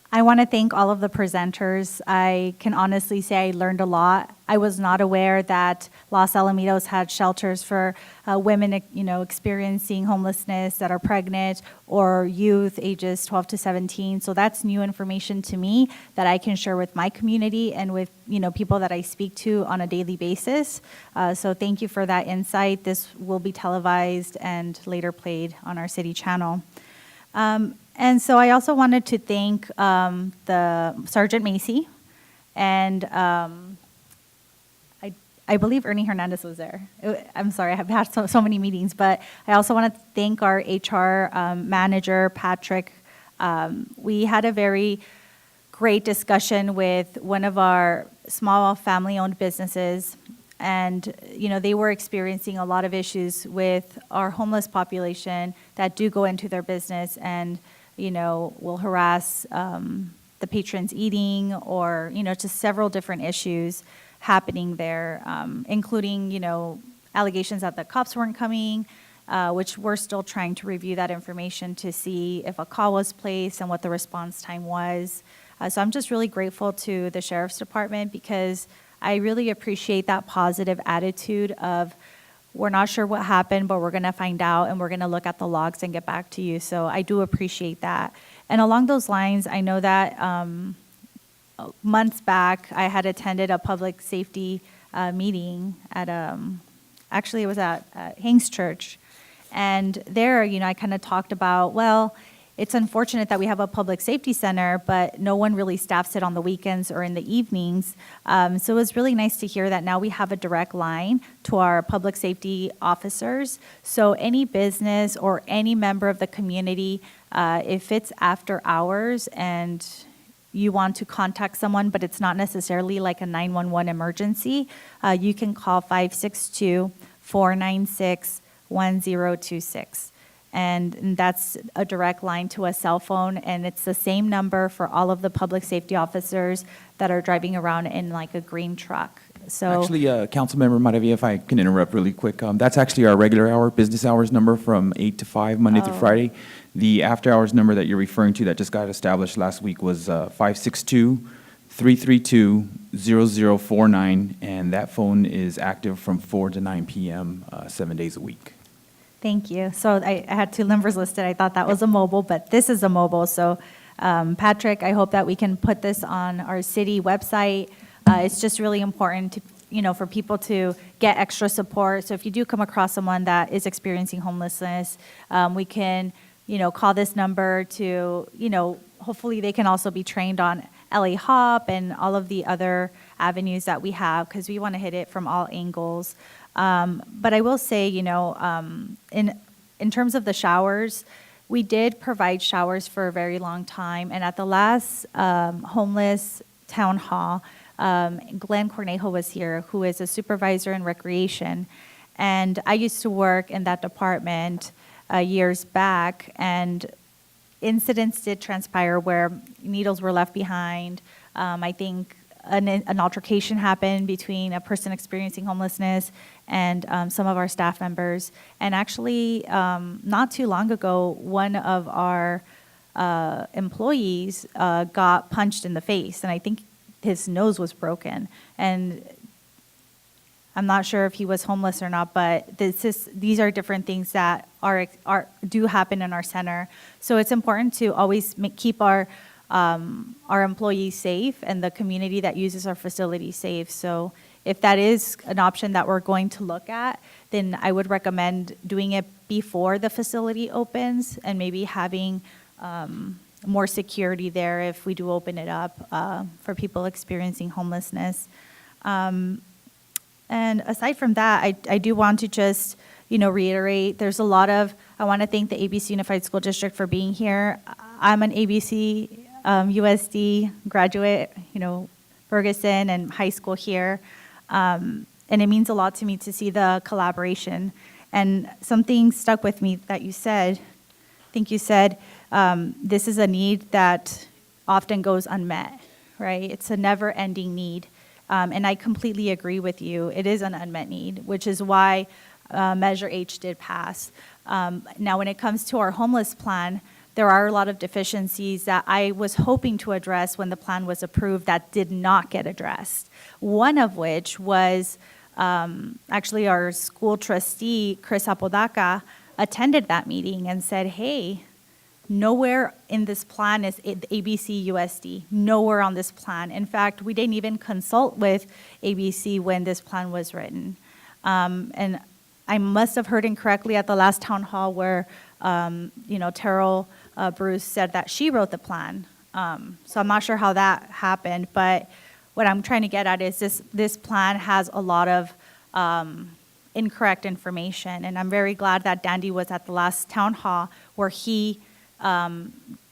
I want to thank all of the presenters. I can honestly say I learned a lot. I was not aware that Los Alamitos had shelters for women, experiencing homelessness that are pregnant or youth ages 12 to 17. So that's new information to me that I can share with my community and with, people that I speak to on a daily basis. So thank you for that insight. This will be televised and later played on our city channel. And so I also wanted to thank the Sergeant Macy, and I believe Ernie Hernandez was there. I'm sorry, I have had so many meetings, but I also want to thank our HR manager, Patrick. We had a very great discussion with one of our small family-owned businesses, and they were experiencing a lot of issues with our homeless population that do go into their business and will harass the patrons eating, or just several different issues happening there, including allegations that the cops weren't coming, which we're still trying to review that information to see if a call was placed and what the response time was. So I'm just really grateful to the Sheriff's Department, because I really appreciate that positive attitude of, we're not sure what happened, but we're going to find out, and we're going to look at the logs and get back to you. So I do appreciate that. And along those lines, I know that months back, I had attended a public safety meeting at, actually it was at Hanks Church. And there, I kind of talked about, well, it's unfortunate that we have a public safety center, but no one really staffs it on the weekends or in the evenings. So it was really nice to hear that now we have a direct line to our public safety officers. So any business or any member of the community, if it's after hours and you want to contact someone, but it's not necessarily like a 911 emergency, you can call 562-496-1026. And that's a direct line to a cell phone, and it's the same number for all of the public safety officers that are driving around in like a green truck. So Actually, Councilmember Maravilla, if I can interrupt really quick, that's actually our regular hour, business hours number from 8 to 5, Monday through Friday. The after hours number that you're referring to that just got established last week was 562-332-0049, and that phone is active from 4 to 9 p.m., 7 days a week. Thank you. So I had two numbers listed. I thought that was a mobile, but this is a mobile. So Patrick, I hope that we can put this on our city website. It's just really important to, for people to get extra support. So if you do come across someone that is experiencing homelessness, we can, call this number to, hopefully they can also be trained on LA Hop and all of the other avenues that we have, because we want to hit it from all angles. But I will say, in terms of the showers, we did provide showers for a very long time. And at the last homeless town hall, Glenn Cornejo was here, who is a supervisor in recreation. And I used to work in that department years back, and incidents did transpire where needles were left behind. I think an altercation happened between a person experiencing homelessness and some of our staff members. And actually, not too long ago, one of our employees got punched in the face, and I think his nose was broken. And I'm not sure if he was homeless or not, but these are different things that do happen in our center. So it's important to always keep our employees safe and the community that uses our facility safe. So if that is an option that we're going to look at, then I would recommend doing it before the facility opens, and maybe having more security there if we do open it up for people experiencing homelessness. And aside from that, I do want to just reiterate, there's a lot of, I want to thank the ABC Unified School District for being here. I'm an ABC USD graduate, Ferguson and high school here. And it means a lot to me to see the collaboration. And something stuck with me that you said, I think you said, this is a need that often goes unmet, right? It's a never-ending need. And I completely agree with you. It is an unmet need, which is why Measure H did pass. Now, when it comes to our homeless plan, there are a lot of deficiencies that I was hoping to address when the plan was approved that did not get addressed. One of which was actually our school trustee, Chris Apodaca, attended that meeting and said, hey, nowhere in this plan is ABC USD, nowhere on this plan. In fact, we didn't even consult with ABC when this plan was written. And I must have heard incorrectly at the last town hall where, Terrell Bruce said that she wrote the plan. So I'm not sure how that happened, but what I'm trying to get at is this plan has a lot of incorrect information. And I'm very glad that Dandy was at the last town hall where he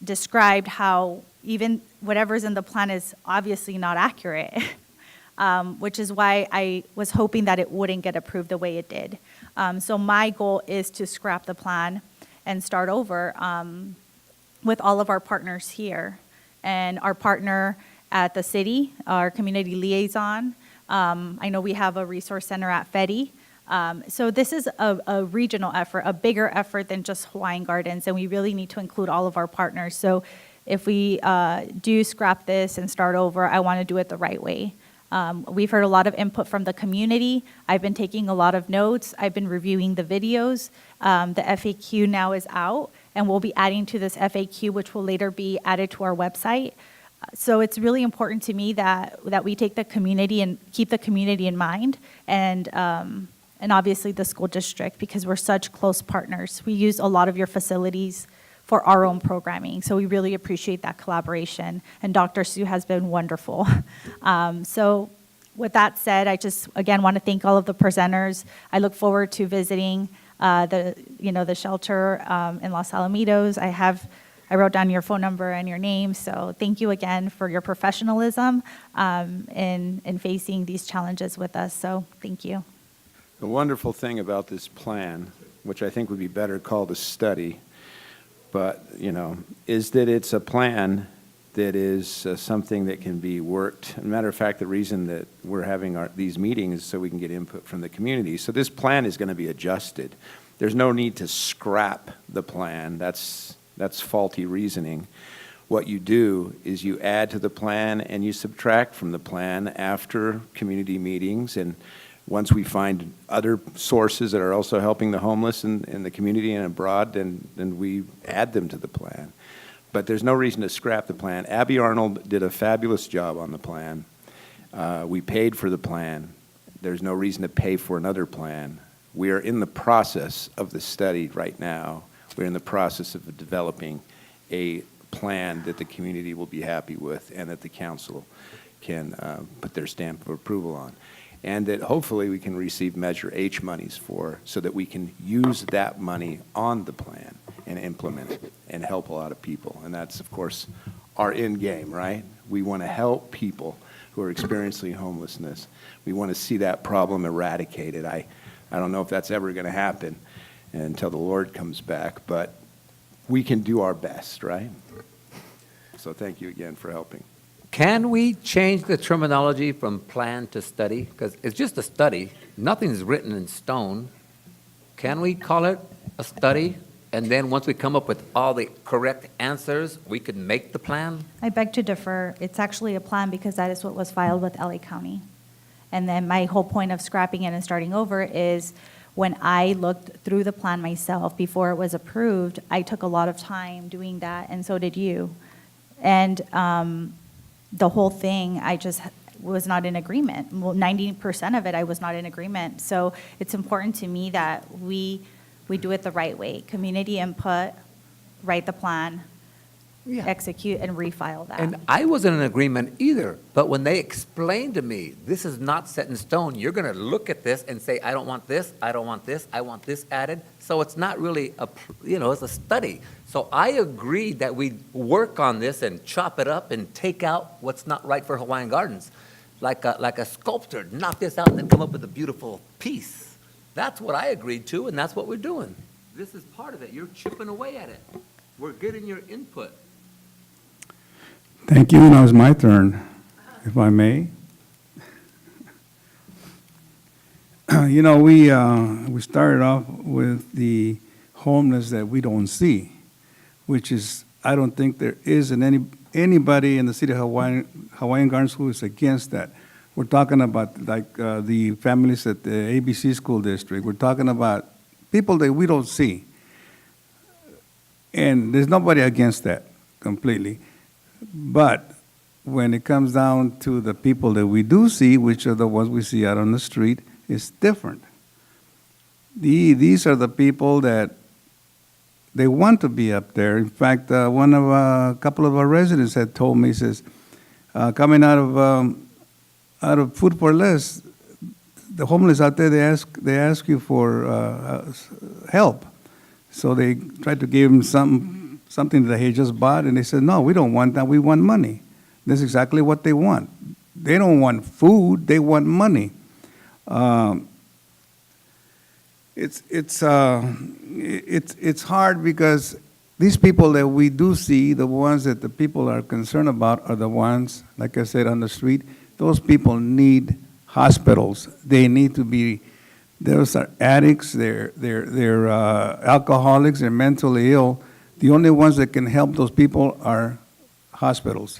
described how, even whatever's in the plan is obviously not accurate, which is why I was hoping that it wouldn't get approved the way it did. So my goal is to scrap the plan and start over with all of our partners here. And our partner at the city, our community liaison, I know we have a resource center at FEDI. So this is a regional effort, a bigger effort than just Hawaiian Gardens, and we really need to include all of our partners. So if we do scrap this and start over, I want to do it the right way. We've heard a lot of input from the community. I've been taking a lot of notes. I've been reviewing the videos. The FAQ now is out, and we'll be adding to this FAQ, which will later be added to our website. So it's really important to me that we take the community and keep the community in mind, and obviously the school district, because we're such close partners. We use a lot of your facilities for our own programming, so we really appreciate that collaboration. And Dr. Sue has been wonderful. So with that said, I just again want to thank all of the presenters. I look forward to visiting the shelter in Los Alamitos. I wrote down your phone number and your name, so thank you again for your professionalism in facing these challenges with us. So thank you. The wonderful thing about this plan, which I think would be better called a study, but, is that it's a plan that is something that can be worked. As a matter of fact, the reason that we're having these meetings is so we can get input from the community. So this plan is going to be adjusted. There's no need to scrap the plan. That's faulty reasoning. What you do is you add to the plan and you subtract from the plan after community meetings, and once we find other sources that are also helping the homeless in the community and abroad, then we add them to the plan. But there's no reason to scrap the plan. Abby Arnold did a fabulous job on the plan. We paid for the plan. There's no reason to pay for another plan. We are in the process of the study right now. We're in the process of developing a plan that the community will be happy with and that the council can put their stamp of approval on. And that hopefully we can receive Measure H monies for, so that we can use that money on the plan and implement it and help a lot of people. And that's, of course, our end game, right? We want to help people who are experiencing homelessness. We want to see that problem eradicated. I don't know if that's ever going to happen until the Lord comes back, but we can do our best, right? So thank you again for helping. Can we change the terminology from plan to study? Because it's just a study. Nothing's written in stone. Can we call it a study? And then once we come up with all the correct answers, we could make the plan? I beg to differ. It's actually a plan because that is what was filed with LA County. And then my whole point of scrapping it and starting over is when I looked through the plan myself before it was approved, I took a lot of time doing that, and so did you. And the whole thing, I just was not in agreement. Well, 90% of it, I was not in agreement. So it's important to me that we do it the right way. Community input, write the plan, execute, and refile that. And I wasn't in agreement either, but when they explained to me, this is not set in stone, you're going to look at this and say, I don't want this, I don't want this, I want this added. So it's not really it's a study. So I agreed that we work on this and chop it up and take out what's not right for Hawaiian Gardens. Like a sculptor, knock this out and then come up with a beautiful piece. That's what I agreed to, and that's what we're doing. This is part of it. You're chipping away at it. We're getting your input. Thank you. Now it's my turn, if I may. We started off with the homeless that we don't see, which is, I don't think there isn't anybody in the city of Hawaiian Gardens who is against that. We're talking about the families at the ABC school district. We're talking about people that we don't see. And there's nobody against that completely. But when it comes down to the people that we do see, which are the ones we see out on the street, it's different. These are the people that they want to be up there. In fact, a couple of our residents had told me, says, coming out of Food for Less, the homeless out there, they ask you for help. So they tried to give them something that he just bought, and they said, no, we don't want that, we want money. That's exactly what they want. They don't want food, they want money. It's hard because these people that we do see, the ones that the people are concerned about are the ones, like I said, on the street. Those people need hospitals. They need to be, those are addicts, they're alcoholics, they're mentally ill. The only ones that can help those people are hospitals,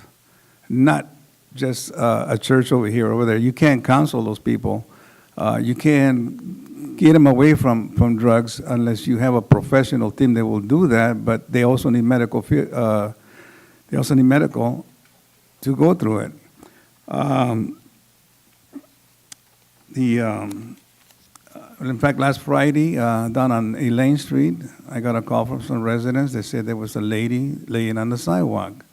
not just a church over here, over there. You can't counsel those people. You can't get them away from drugs unless you have a professional team that will do that, but they also need medical, to go through it. In fact, last Friday, down on Elaine Street, I got a call from some residents. They said there was a lady laying on the sidewalk,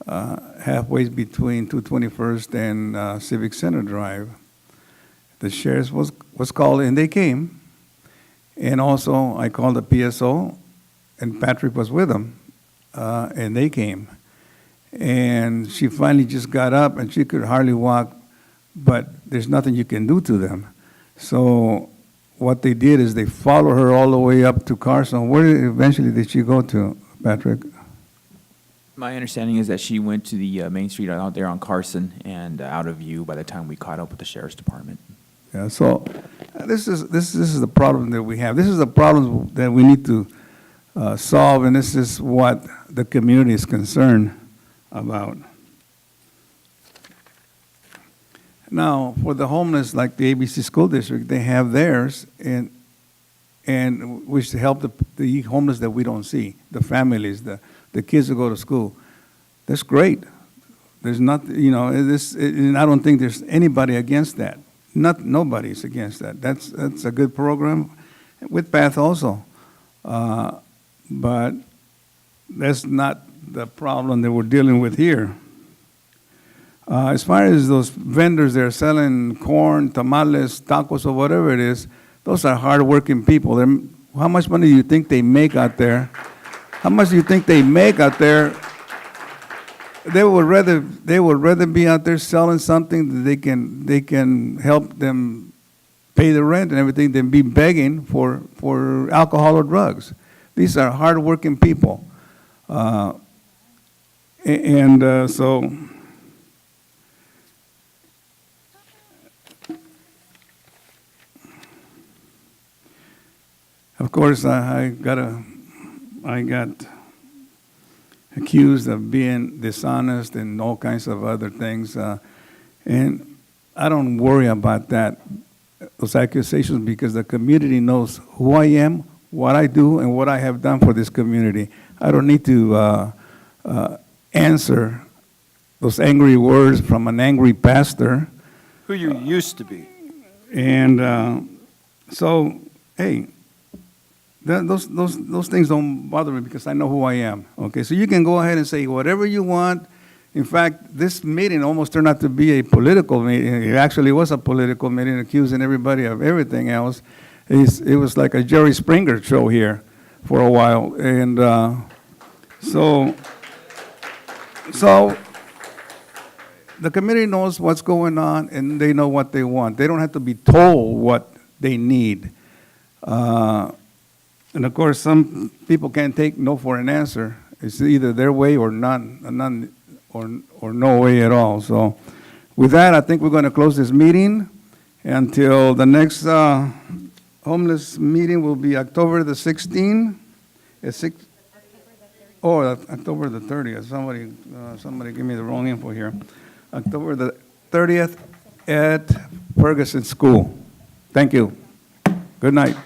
halfway between 221st and Civic Center Drive. The sheriff was called, and they came. And also, I called the PSO, and Patrick was with them, and they came. And she finally just got up, and she could hardly walk, but there's nothing you can do to them. So what they did is they followed her all the way up to Carson. Where eventually did she go to, Patrick? My understanding is that she went to the main street out there on Carson and out of view by the time we caught up with the sheriff's department. Yeah, so this is the problem that we have. This is the problem that we need to solve, and this is what the community is concerned about. Now, for the homeless, like the ABC School District, they have theirs, and which to help the homeless that we don't see, the families, the kids who go to school. That's great. There's not, and I don't think there's anybody against that. Nobody's against that. That's a good program with Path also. But that's not the problem that we're dealing with here. As far as those vendors that are selling corn, tamales, tacos, or whatever it is, those are hardworking people. How much money do you think they make out there? How much do you think they make out there? They would rather be out there selling something that they can help them pay the rent and everything than be begging for alcohol or drugs. These are hardworking people, so. Of course, I got accused of being dishonest and all kinds of other things, and I don't worry about those accusations, because the community knows who I am, what I do, and what I have done for this community. I don't need to answer those angry words from an angry pastor. Who you used to be. And so, hey, those things don't bother me because I know who I am. Okay, so you can go ahead and say whatever you want. In fact, this meeting almost turned out to be a political meeting. It actually was a political meeting, accusing everybody of everything else. It was like a Jerry Springer show here for a while, and so the community knows what's going on, and they know what they want. They don't have to be told what they need. And of course, some people can't take no for an answer. It's either their way or none or no way at all. So with that, I think we're going to close this meeting until the next homeless meeting will be October the 16th at 6. Oh, October the 30th. Somebody give me the wrong info here. October the 30th at Ferguson School. Thank you. Good night.